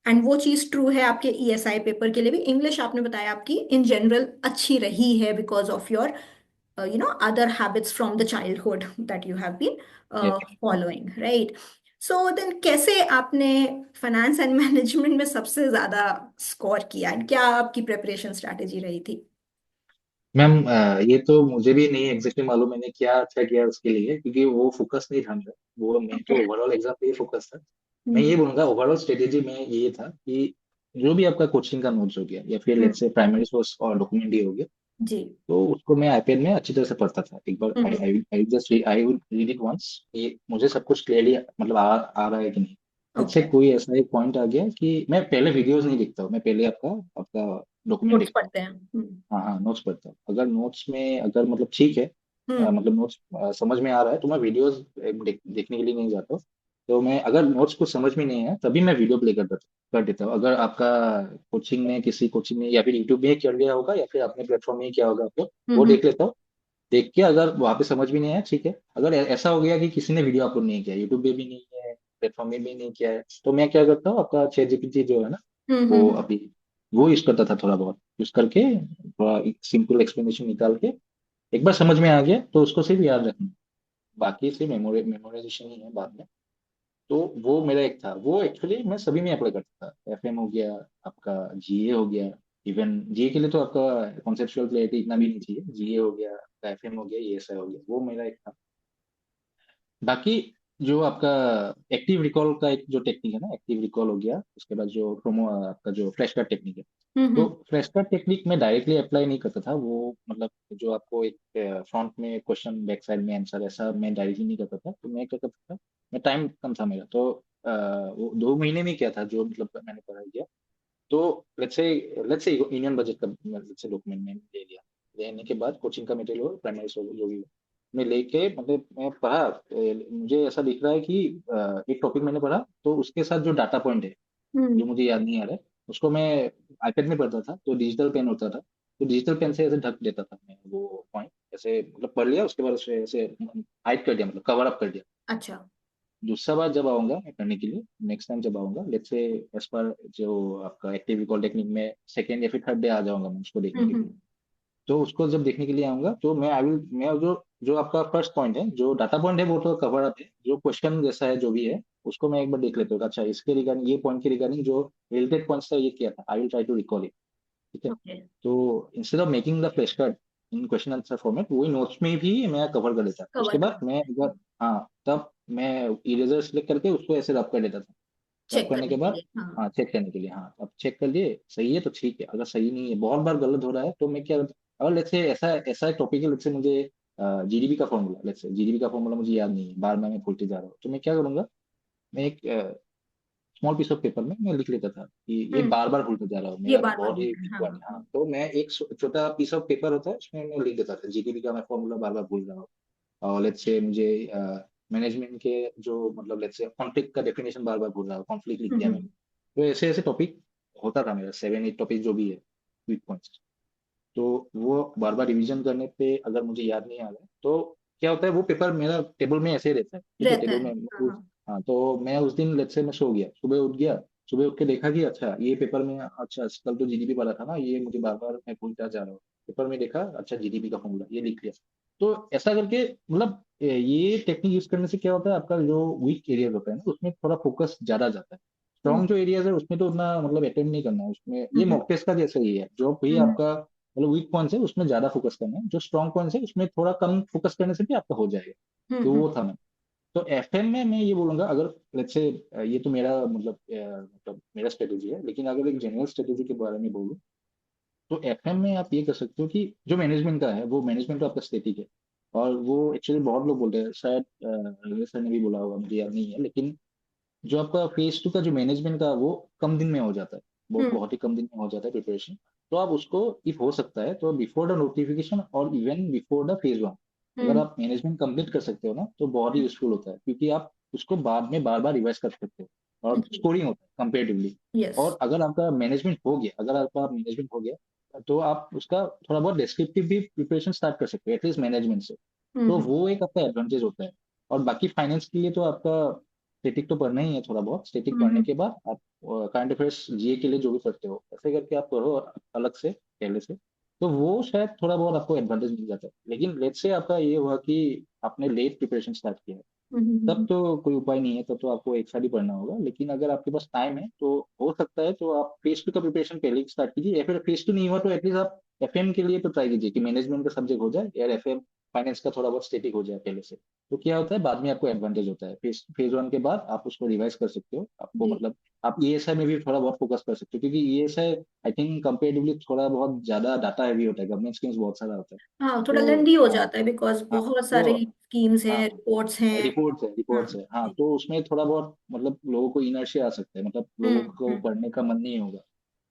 Speaker 2: एंड वो चीज ट्रू है आपके ईएसआई पेपर के लिए भी। इंग्लिश आपने बताया आपकी इन जनरल अच्छी रही है because of your other habits from the childhood that you have been
Speaker 1: yes.
Speaker 2: following, right? So then कैसे आपने फाइनेंस एंड मैनेजमेंट में सबसे ज्यादा स्कोर किया, and क्या आपकी प्रेपरेशन स्ट्रैटेजी रही थी?
Speaker 1: मैम, ये तो मुझे भी नहीं एग्जैक्टली मालूम मैंने क्या अच्छा किया उसके लिए, क्योंकि वो फोकस नहीं था मेरा। वो मैं तो
Speaker 2: ओके।
Speaker 1: ओवरऑल एग्जाम पे ही फोकस था। मैं
Speaker 2: हम्म।
Speaker 1: ये बोलूंगा ओवरऑल स्ट्रेटेजी में ये था कि जो भी आपका कोचिंग का नोट्स हो गया या फिर लेट्स से प्राइमरी सोर्स और डॉक्यूमेंट ही हो गया,
Speaker 2: जी।
Speaker 1: तो उसको मैं आईपैड में अच्छी तरह से पढ़ता था। एक बार I
Speaker 2: hmm.
Speaker 1: I I just I would read it once, ये मुझे सब कुछ क्लियरली मतलब आ रहा है कि नहीं। Let's say
Speaker 2: okay.
Speaker 1: कोई ऐसा एक पॉइंट आ गया कि मैं पहले वीडियोस नहीं देखता हूँ, मैं पहले आपका आपका डॉक्यूमेंट
Speaker 2: नोट्स
Speaker 1: देखता हूँ।
Speaker 2: पढ़ते हैं। हम्म।
Speaker 1: हाँ, हाँ, नोट्स पढ़ता हूँ। अगर नोट्स में अगर मतलब ठीक है,
Speaker 2: हम्म।
Speaker 1: मतलब नोट्स समझ में आ रहा है, तो मैं वीडियोस देखने के लिए नहीं जाता हूँ। तो मैं अगर नोट्स कुछ समझ में नहीं है तभी मैं वीडियो प्ले कर देता हूँ। अगर आपका कोचिंग में किसी कोचिंग में या फिर यूट्यूब में ही कर लिया होगा या फिर अपने प्लेटफॉर्म में ही किया होगा आपको, वो
Speaker 2: हम्म।
Speaker 1: देख लेता हूँ। देख के अगर वहां पे समझ भी नहीं आया, ठीक है। अगर ऐसा हो गया कि किसी ने वीडियो अपलोड नहीं किया, यूट्यूब पे भी नहीं है, प्लेटफॉर्म में भी नहीं किया है, तो मैं क्या करता हूँ, आपका चैट जीपीटी जो है ना,
Speaker 2: हम्म।
Speaker 1: वो
Speaker 2: हम्म।
Speaker 1: अभी वो यूज करता था। थोड़ा बहुत यूज करके थोड़ा सिंपल एक्सप्लेनेशन निकाल के एक बार समझ में आ गया तो उसको सिर्फ याद रखना, बाकी सिर्फ मेमोराइजेशन ही है बाद में। तो वो मेरा एक था, वो एक्चुअली मैं सभी में अप्लाई करता था। एफएम हो गया, आपका जीए हो गया। इवन जीए के लिए तो आपका कॉन्सेप्चुअल क्लैरिटी इतना भी नहीं चाहिए। जीए हो गया, एफएम हो गया, ईएसआई हो गया, वो मेरा एक था। बाकी जो आपका एक्टिव रिकॉल का एक जो टेक्निक है ना, एक्टिव रिकॉल हो गया, उसके बाद जो प्रोमो आपका जो फ्लैश कार्ड टेक्निक है, तो
Speaker 2: हम्म।
Speaker 1: फ्लैश कार्ड टेक्निक में डायरेक्टली अप्लाई नहीं करता था। वो मतलब जो आपको एक फ्रंट में क्वेश्चन बैक साइड में आंसर, ऐसा मैं डायरेक्टली नहीं करता था। तो मैं क्या करता था, मैं टाइम कम था मेरा, तो वो 2 महीने में किया था जो मतलब मैंने पढ़ाई किया। तो लेट्स से यूनियन बजट का लेट्स से डॉक्यूमेंट में ले लिया। लेने के बाद कोचिंग का मटेरियल हो, प्राइमरी जो भी हो, मैं लेके मतलब मैं पढ़ा। मुझे ऐसा दिख रहा है कि एक टॉपिक मैंने पढ़ा, तो उसके साथ जो डाटा पॉइंट है
Speaker 2: हम्म।
Speaker 1: जो मुझे याद नहीं आ रहा है, उसको मैं आईपैड में पढ़ता था। तो डिजिटल पेन होता था, तो डिजिटल पेन से ऐसे ढक देता था मैं वो पॉइंट। ऐसे मतलब पढ़ लिया, उसके बाद उसे ऐसे हाइड कर दिया, मतलब कवर अप कर दिया।
Speaker 2: अच्छा।
Speaker 1: दूसरा बार जब आऊंगा मैं करने के लिए, नेक्स्ट टाइम जब आऊंगा, लेट्स से एज पर जो आपका एक्टिव रिकॉल टेक्निक में सेकेंड या फिर थर्ड डे आ जाऊंगा मैं उसको देखने के लिए।
Speaker 2: हम्म।
Speaker 1: तो उसको जब देखने के लिए आऊंगा, तो मैं जो जो आपका फर्स्ट पॉइंट है, जो डाटा पॉइंट है, वो तो कवर अप है। जो क्वेश्चन जैसा है जो भी है, उसको मैं एक बार देख लेता हूँ। अच्छा, इसके रिगार्डिंग ये पॉइंट के रिगार्डिंग जो रिलेटेड पॉइंट्स था, ये किया था, I will try to recall it. ठीक है।
Speaker 2: ओके।
Speaker 1: तो instead of making the flash card in question answer format, वही नोट्स में भी मैं कवर कर देता। उसके
Speaker 2: कवर
Speaker 1: बाद मैं
Speaker 2: कर।
Speaker 1: अगर, हाँ, तब मैं इरेजर सेलेक्ट करके उसको ऐसे रब कर देता था। रब
Speaker 2: चेक
Speaker 1: करने के
Speaker 2: करने के
Speaker 1: बाद,
Speaker 2: लिए, हाँ।
Speaker 1: हाँ, चेक करने के लिए, हाँ, अब चेक कर लिए सही है तो ठीक है। अगर सही नहीं है, बहुत बार गलत हो रहा है, तो मैं क्या, अगर लेट्स से ऐसा ऐसा टॉपिक है, लेट्स से मुझे जीडीपी का फॉर्मूला, लेट्स से जीडीपी का फॉर्मूला मुझे याद नहीं है, बार बार मैं भूलते जा रहा हूँ, तो मैं क्या करूंगा, मैं एक स्मॉल पीस ऑफ पेपर में मैं लिख लेता था कि ये
Speaker 2: हम्म।
Speaker 1: बार बार भूलते जा रहा हूँ,
Speaker 2: ये
Speaker 1: मेरा
Speaker 2: बार बार
Speaker 1: बहुत ही
Speaker 2: बोलना है,
Speaker 1: वीक
Speaker 2: हाँ
Speaker 1: पॉइंट है। हाँ, तो मैं एक छोटा पीस ऑफ पेपर होता है, उसमें मैं लिख देता था जीडीपी का मैं फॉर्मूला बार बार भूल रहा हूँ। और लेट्स से मुझे मैनेजमेंट के जो मतलब लेट्स से कॉन्फ्लिक्ट का डेफिनेशन बार बार भूल रहा हूँ, कॉन्फ्लिक्ट लिख दिया
Speaker 2: हम्म
Speaker 1: मैंने। तो ऐसे ऐसे टॉपिक होता था मेरा, 7 8 टॉपिक जो भी है, वीक पॉइंट्स। तो वो बार बार रिवीजन करने पे अगर मुझे याद नहीं आ रहा है तो क्या होता है, वो पेपर मेरा टेबल में ऐसे ही रहता है, ठीक है,
Speaker 2: रहता
Speaker 1: टेबल
Speaker 2: है।
Speaker 1: में
Speaker 2: हाँ हाँ।
Speaker 1: हाँ, तो मैं उस दिन लेट्स से मैं सो गया, सुबह उठ गया, सुबह उठ के देखा कि अच्छा ये पेपर में, अच्छा कल तो जीडीपी पढ़ा था ना, ये मुझे बार बार मैं भूलता जा रहा हूँ। पेपर में देखा, अच्छा जीडीपी का फॉर्मूला ये लिख लिया। तो ऐसा करके मतलब ये टेक्निक यूज करने से क्या होता है, आपका जो वीक एरियाज होता है ना उसमें थोड़ा फोकस ज्यादा जाता है।
Speaker 2: हम्म
Speaker 1: स्ट्रॉन्ग जो एरियाज है उसमें तो उतना मतलब अटेम्प्ट नहीं करना है, उसमें ये
Speaker 2: हम्म
Speaker 1: मॉक टेस्ट का जैसा ही है, जो भी
Speaker 2: हम्म
Speaker 1: आपका मतलब वीक पॉइंट्स है उसमें ज्यादा फोकस करना है, जो स्ट्रॉन्ग पॉइंट्स है उसमें थोड़ा कम फोकस करने से भी आपका हो जाएगा। तो
Speaker 2: हम्म
Speaker 1: वो था मैं। तो एफएम में मैं ये बोलूंगा, अगर लेट्स से ये तो मेरा मतलब मेरा स्ट्रेटेजी है, लेकिन अगर एक जनरल स्ट्रेटेजी के बारे में बोलूँ तो एफएम में आप ये कर सकते हो कि जो मैनेजमेंट का है वो मैनेजमेंट तो आपका स्टेटिक है। और वो एक्चुअली बहुत लोग बोलते हैं, शायद रघुवीर सर ने भी बोला होगा, मुझे याद नहीं है, लेकिन जो आपका फेज टू का जो मैनेजमेंट का वो कम दिन में हो जाता है, बहुत
Speaker 2: हम्म
Speaker 1: बहुत ही कम दिन में हो जाता है प्रिपरेशन। तो आप उसको इफ हो सकता है तो बिफोर द नोटिफिकेशन और even before the phase one, अगर
Speaker 2: हम्म
Speaker 1: आप मैनेजमेंट कंप्लीट कर सकते हो ना तो बहुत ही यूजफुल होता है, क्योंकि आप उसको बाद में बार बार रिवाइज कर सकते हो और
Speaker 2: जी।
Speaker 1: स्कोरिंग होता है कंपेरेटिवली।
Speaker 2: यस।
Speaker 1: और अगर आपका मैनेजमेंट हो गया, अगर आपका मैनेजमेंट हो गया तो आप उसका थोड़ा बहुत डिस्क्रिप्टिव भी प्रिपरेशन स्टार्ट कर सकते हो एटलीस्ट मैनेजमेंट से। तो
Speaker 2: हम्म
Speaker 1: वो एक आपका एडवांटेज होता है। और बाकी फाइनेंस के लिए तो आपका स्टेटिक तो पढ़ना ही है, थोड़ा बहुत स्टेटिक पढ़ने
Speaker 2: हम्म
Speaker 1: के बाद आप करंट अफेयर्स जीए के लिए जो भी पढ़ते हो ऐसे करके आप पढ़ो अलग से पहले से। तो वो शायद थोड़ा बहुत आपको एडवांटेज मिल जाता है। लेकिन लेट्स से आपका ये हुआ कि आपने लेट प्रिपरेशन स्टार्ट किया है, तब
Speaker 2: हम्म
Speaker 1: तो कोई उपाय नहीं है, तब तो आपको एक साथ ही पढ़ना होगा। लेकिन अगर आपके पास टाइम है तो हो सकता है तो आप फेज टू का प्रिपरेशन पहले ही स्टार्ट कीजिए, या फिर फेज टू नहीं हुआ तो एटलीस्ट आप एफएम के लिए तो ट्राई कीजिए कि मैनेजमेंट का सब्जेक्ट हो जाए, या एफएम फाइनेंस का थोड़ा बहुत स्टेटिक हो जाए पहले से। तो क्या होता है, बाद में आपको एडवांटेज होता है, फेज फेज वन के बाद आप उसको रिवाइज कर सकते हो, आपको
Speaker 2: जी।
Speaker 1: मतलब आप ईएसआई में भी थोड़ा बहुत फोकस कर सकते हो, क्योंकि ईएसआई आई थिंक कंपेरेटिवली थोड़ा बहुत ज्यादा डाटा हैवी होता है, गवर्नमेंट स्कीम्स बहुत सारा होता है।
Speaker 2: हाँ, थोड़ा
Speaker 1: तो
Speaker 2: लेंदी हो
Speaker 1: हाँ,
Speaker 2: जाता है बिकॉज
Speaker 1: हाँ,
Speaker 2: बहुत
Speaker 1: तो
Speaker 2: सारे स्कीम्स हैं,
Speaker 1: हाँ,
Speaker 2: रिपोर्ट्स हैं।
Speaker 1: रिपोर्ट्स है,
Speaker 2: हाँ
Speaker 1: रिपोर्ट्स है, हाँ,
Speaker 2: जी।
Speaker 1: तो उसमें थोड़ा बहुत मतलब लोगों को इनर्शिया आ सकता है, मतलब लोगों को
Speaker 2: हम्म।
Speaker 1: पढ़ने का मन नहीं होगा।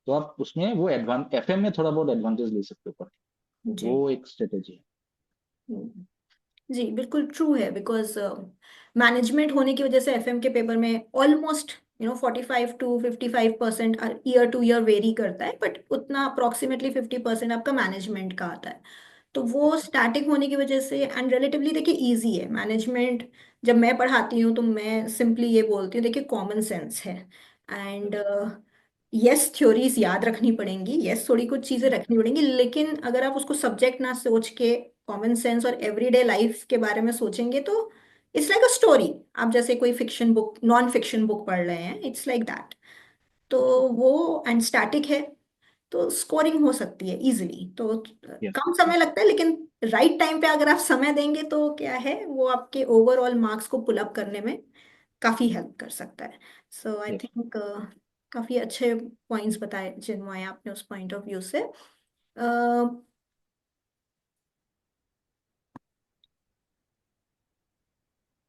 Speaker 1: तो आप उसमें वो एडवांस एफएम में थोड़ा बहुत एडवांटेज ले सकते हो, तो
Speaker 2: जी।
Speaker 1: वो एक स्ट्रेटेजी है।
Speaker 2: हम्म। जी बिल्कुल ट्रू है बिकॉज मैनेजमेंट होने की वजह से एफएम के पेपर में almost 45 to 55% year two year very करता है, बट उतना अप्रोक्सीमेटली 50% आपका मैनेजमेंट का आता है। तो वो स्टैटिक होने की वजह से एंड रिलेटिवली देखिए इजी है मैनेजमेंट। जब मैं पढ़ाती हूँ तो मैं सिंपली ये बोलती हूँ, देखिए कॉमन सेंस है। एंड यस, थ्योरीज याद रखनी पड़ेंगी, यस थोड़ी कुछ चीजें रखनी पड़ेंगी, लेकिन अगर आप उसको सब्जेक्ट ना सोच के कॉमन सेंस और एवरीडे लाइफ के बारे में सोचेंगे तो इट्स लाइक अ स्टोरी। आप जैसे कोई fiction book, non fiction book पढ़ रहे हैं, इट्स लाइक दैट। तो वो एंड स्टैटिक है, तो स्कोरिंग हो सकती है इजीली। तो
Speaker 1: यस,
Speaker 2: कम समय लगता है, लेकिन राइट टाइम पे अगर आप समय देंगे तो क्या है, वो आपके ओवरऑल मार्क्स को पुल अप करने में काफी हेल्प कर सकता है। सो आई
Speaker 1: यस।
Speaker 2: थिंक काफी अच्छे पॉइंट्स बताए जिनमें आपने उस पॉइंट ऑफ व्यू से।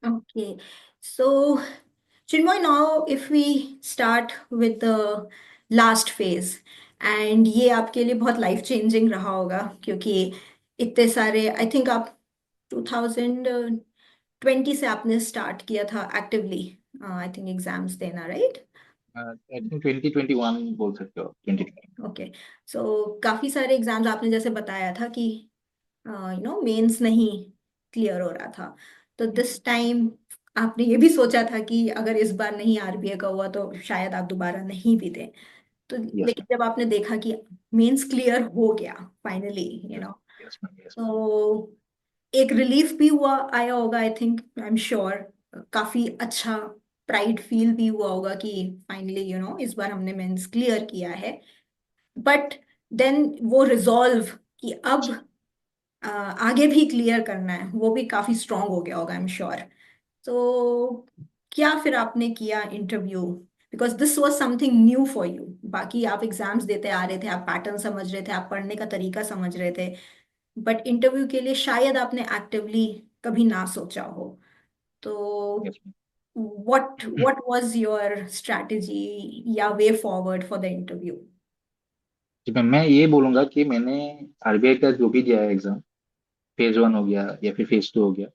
Speaker 2: Okay, so Chinmoy, now if we start with the last phase, and ये आपके लिए बहुत लाइफ चेंजिंग रहा होगा क्योंकि इतने सारे, आई थिंक आप 2020 से आपने स्टार्ट किया था एक्टिवली, आई थिंक एग्जाम्स देना, राइट?
Speaker 1: आई थिंक 2021 बोल सकते हो, 2020।
Speaker 2: ओके, सो काफी सारे एग्जाम्स आपने जैसे बताया था कि मेंस नहीं क्लियर हो रहा था, तो दिस टाइम आपने ये भी सोचा था कि अगर इस बार नहीं आरबीआई का हुआ तो शायद आप दोबारा नहीं भी दें। तो
Speaker 1: यस
Speaker 2: लेकिन जब आपने देखा कि मेंस क्लियर हो गया finally, you
Speaker 1: ma'am,
Speaker 2: no
Speaker 1: yes ma'am, yes ma'am.
Speaker 2: तो एक रिलीफ भी हुआ, आया होगा, I think, I am sure. काफी अच्छा प्राइड फील भी हुआ होगा कि फाइनली इस बार हमने मेंस क्लियर किया है। बट देन वो रिजॉल्व कि अब आगे भी क्लियर करना है, वो भी काफी स्ट्रांग हो गया होगा, आई एम श्योर। तो क्या फिर आपने किया interview, because this was something new for you. बाकी आप एग्जाम्स देते आ रहे थे, आप पैटर्न समझ रहे थे, आप पढ़ने का तरीका समझ रहे थे, बट इंटरव्यू के लिए शायद आपने एक्टिवली कभी ना सोचा हो। तो
Speaker 1: yes ma'am.
Speaker 2: What was your strategy या way forward for the interview?
Speaker 1: जी मैम, मैं ये बोलूंगा कि मैंने आरबीआई का जो भी दिया है एग्जाम, फेज वन हो गया या फिर फेज टू हो गया,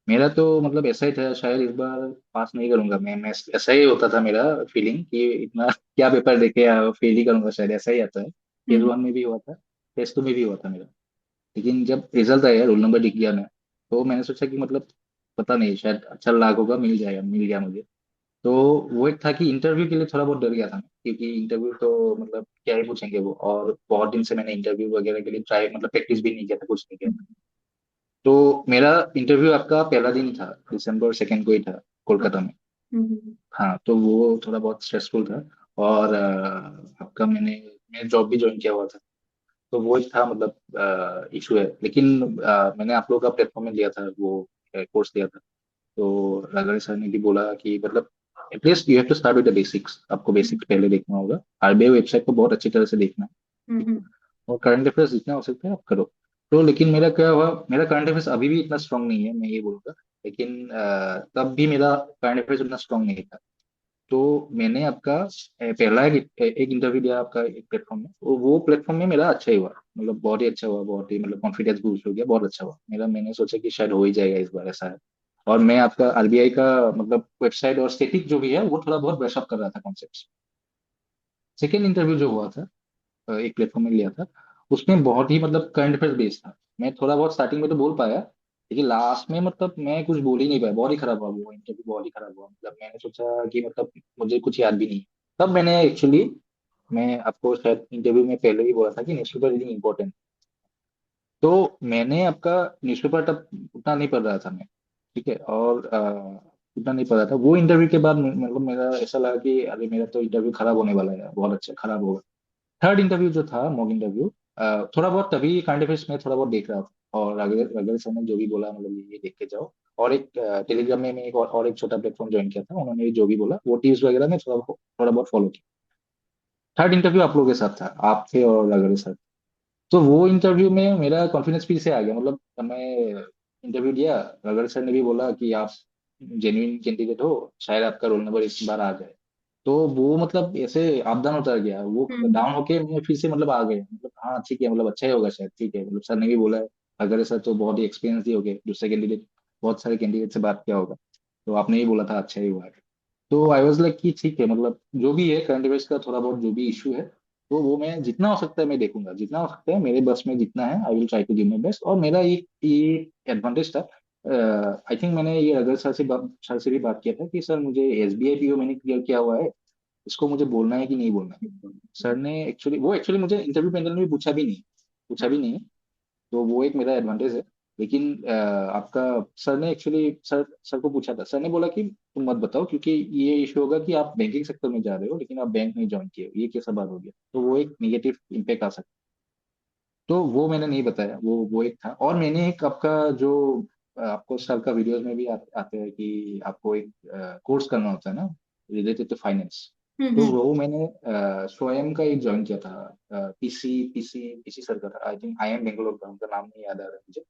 Speaker 1: मेरा तो मतलब ऐसा ही था, शायद इस बार पास नहीं करूंगा मैं ऐसा ही होता था मेरा फीलिंग कि इतना क्या पेपर देके फेल ही करूंगा, शायद ऐसा ही आता है। फेज
Speaker 2: हम्म
Speaker 1: वन में भी हुआ था, फेज टू में भी हुआ था मेरा। लेकिन जब रिजल्ट आया, रोल नंबर दिख गया मैं, तो मैंने सोचा कि मतलब पता नहीं, शायद अच्छा लाग होगा, मिल जाएगा, मिल गया मुझे। तो वो एक था कि इंटरव्यू के लिए थोड़ा बहुत डर गया था मैं, क्योंकि इंटरव्यू तो मतलब क्या ही पूछेंगे वो, और बहुत दिन से मैंने इंटरव्यू वगैरह के लिए ट्राई मतलब प्रैक्टिस भी नहीं किया था, कुछ नहीं किया था। तो मेरा इंटरव्यू आपका पहला दिन था, दिसंबर 2 को ही था, कोलकाता में।
Speaker 2: हम्म
Speaker 1: हाँ, तो वो थोड़ा बहुत स्ट्रेसफुल था। और आपका मैं जॉब भी ज्वाइन किया हुआ था। तो वो एक था मतलब इशू है, लेकिन मैंने आप लोगों का प्लेटफॉर्म में लिया था, वो कोर्स लिया था। तो राघव सर ने भी बोला कि मतलब at least you have to start with the basics, आपको बेसिक्स पहले देखना होगा, आरबीआई वेबसाइट को बहुत अच्छी तरह से देखना है, ठीक है?
Speaker 2: हम्म
Speaker 1: और करंट अफेयर्स जितना हो सकता है आप करो। तो लेकिन मेरा क्या हुआ, मेरा करंट अफेयर्स अभी भी इतना स्ट्रांग नहीं है, मैं ये बोलूंगा। लेकिन तब भी मेरा करंट अफेयर्स उतना स्ट्रांग नहीं था। तो मैंने आपका पहला एक इंटरव्यू दिया आपका एक प्लेटफॉर्म में, वो प्लेटफॉर्म में मेरा अच्छा ही हुआ, मतलब बहुत ही अच्छा हुआ, बहुत ही मतलब कॉन्फिडेंस बूस्ट हो गया, बहुत अच्छा हुआ मेरा। मैंने सोचा कि शायद हो ही जाएगा इस बार, ऐसा है। और मैं आपका आरबीआई का मतलब वेबसाइट और स्टेटिक जो भी है वो थोड़ा बहुत ब्रशअप कर रहा था कॉन्सेप्ट। सेकेंड इंटरव्यू जो हुआ था, एक प्लेटफॉर्म में लिया था, उसमें बहुत ही मतलब करंट अफेयर बेस्ड था। मैं थोड़ा बहुत स्टार्टिंग में तो बोल पाया, लेकिन लास्ट में मतलब मैं कुछ बोल ही नहीं पाया, बहुत ही खराब हुआ वो इंटरव्यू, बहुत ही खराब हुआ। मतलब मैंने सोचा कि मतलब मुझे कुछ याद भी नहीं। तब मैंने एक्चुअली, मैं आपको शायद इंटरव्यू में पहले ही बोला था कि न्यूज़पेपर रीडिंग इंपॉर्टेंट। तो मैंने आपका न्यूज़पेपर तब उतना नहीं पढ़ रहा था मैं, ठीक है? और उतना नहीं पढ़ा था। वो इंटरव्यू के बाद मतलब मेरा ऐसा लगा कि अरे मेरा तो इंटरव्यू खराब होने वाला है, बहुत अच्छा खराब होगा। थर्ड इंटरव्यू जो था, मॉक इंटरव्यू, थोड़ा बहुत तभी करंट अफेयर्स में थोड़ा बहुत देख रहा था, और रघुवीर रघुवीर सर ने जो भी बोला मतलब ये देख के जाओ। और एक टेलीग्राम में मैं और एक छोटा प्लेटफॉर्म ज्वाइन किया था, उन्होंने जो भी बोला वो टिप्स वगैरह में थोड़ा बहुत फॉलो किया। थर्ड इंटरव्यू आप लोगों के साथ था, आप थे और रघुवीर सर। तो वो इंटरव्यू में मेरा कॉन्फिडेंस फिर से आ गया, मतलब मैं इंटरव्यू दिया, रघुवीर सर ने भी बोला कि आप जेन्युइन कैंडिडेट हो, शायद आपका रोल नंबर इस बार आ जाए। तो वो मतलब ऐसे आपदान उतर गया, वो
Speaker 2: हम्म
Speaker 1: डाउन होके मैं फिर से मतलब आ गया, मतलब हाँ ठीक है, मतलब अच्छा ही होगा शायद, ठीक है, मतलब सर ने भी बोला है, अगर सर तो बहुत ही एक्सपीरियंस ही हो गए, दूसरे कैंडिडेट, बहुत सारे कैंडिडेट से बात किया होगा, तो आपने ही बोला था अच्छा ही हुआ है। तो आई वाज लाइक कि ठीक है, मतलब जो भी है करंट अफेयर्स का थोड़ा बहुत जो भी इशू है, तो वो मैं जितना हो सकता है मैं देखूंगा, जितना हो सकता है मेरे बस में जितना है, I will try to give my best. और मेरा ये एडवांटेज था, आई थिंक मैंने ये अगर सर से भी बात किया था कि सर मुझे एसबीआई पीओ मैंने क्लियर किया हुआ है, इसको मुझे बोलना है कि नहीं बोलना है। सर ने एक्चुअली मुझे इंटरव्यू पैनल में पूछा भी नहीं। तो वो एक मेरा एडवांटेज है। लेकिन आपका सर ने एक्चुअली सर सर को पूछा था, सर ने बोला कि तुम मत बताओ, क्योंकि ये इशू होगा कि आप बैंकिंग सेक्टर में जा रहे हो लेकिन आप बैंक नहीं ज्वाइन किए हो, ये कैसा बात हो गया, तो वो एक निगेटिव इम्पैक्ट आ सकता है। तो वो मैंने नहीं बताया, वो एक था। और मैंने एक आपका जो आपको सर का वीडियोस में भी आते हैं कि आपको एक कोर्स करना होता है ना, रिलेटेड टू फाइनेंस। तो
Speaker 2: हम्म
Speaker 1: वो मैंने स्वयं का एक ज्वाइन किया था, पीसी पीसी पीसी सर का था, आई थिंक आई एम बेंगलोर का, उनका नाम नहीं याद आ रहा है मुझे।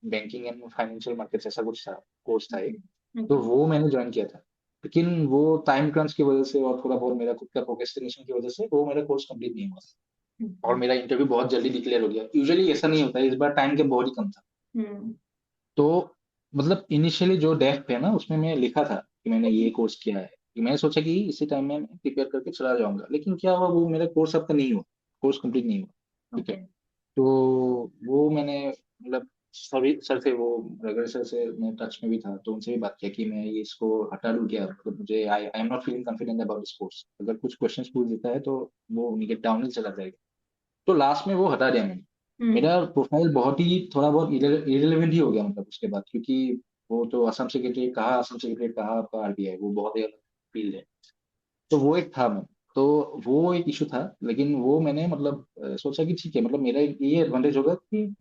Speaker 1: बैंकिंग एंड फाइनेंशियल मार्केट्स ऐसा कुछ था, कोर्स था एक। तो
Speaker 2: हम्म
Speaker 1: वो मैंने ज्वाइन किया था, लेकिन वो टाइम क्रंच की वजह से और थोड़ा बहुत मेरा खुद का प्रोक्रेस्टिनेशन की वजह से वो मेरा कोर्स कंप्लीट नहीं हुआ। और मेरा इंटरव्यू बहुत जल्दी डिक्लेयर हो गया, यूजुअली ऐसा नहीं होता है, इस बार टाइम के बहुत ही कम था।
Speaker 2: हम्म
Speaker 1: तो मतलब इनिशियली जो डेफ है ना, उसमें मैं लिखा था कि मैंने ये कोर्स किया है, कि मैंने सोचा कि इसी टाइम में मैं प्रिपेयर करके चला जाऊंगा, लेकिन क्या हुआ, वो मेरा कोर्स आपका नहीं हुआ, कोर्स कंप्लीट नहीं हुआ, ठीक है?
Speaker 2: ओके
Speaker 1: तो वो मैंने मतलब सभी सर से, वो रगड़ सर से मैं टच में भी था, तो उनसे भी बात किया कि मैं ये इसको हटा दूं क्या, मतलब मुझे I I am not feeling confident about this course, अगर कुछ क्वेश्चंस पूछ देता है तो वो निगेट डाउन ही चला जाएगा। तो लास्ट में वो हटा दिया मैंने।
Speaker 2: हम्म
Speaker 1: मेरा प्रोफाइल बहुत ही थोड़ा बहुत इरेलीवेंट ही हो गया मतलब उसके बाद, क्योंकि वो तो असम सेक्रेटरी कहा आपका आरबीआई, वो बहुत ही अलग फील्ड है। तो वो एक था मैं, तो वो एक इशू था। लेकिन वो मैंने मतलब सोचा कि ठीक है, मतलब मेरा ये एडवांटेज होगा कि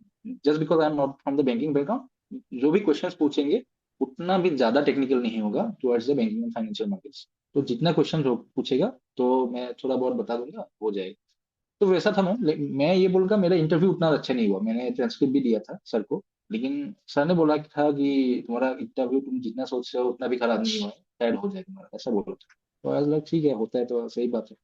Speaker 1: just because I am not from the banking background, जो भी क्वेश्चंस पूछेंगे उतना भी ज्यादा टेक्निकल नहीं होगा towards the banking and financial markets. तो जितना क्वेश्चन पूछेगा तो मैं थोड़ा बहुत बता दूंगा, हो जाएगा। तो वैसा था मैं ये बोलूंगा मेरा इंटरव्यू उतना अच्छा नहीं हुआ, मैंने ट्रांसक्रिप्ट भी दिया था सर को। लेकिन सर ने बोला कि था कि तुम्हारा इंटरव्यू तुम जितना सोच रहे हो उतना भी खराब नहीं हुआ है, शायद हो जाए तुम्हारा, ऐसा बोला था। तो आज लग ठीक है, होता है तो सही बात है।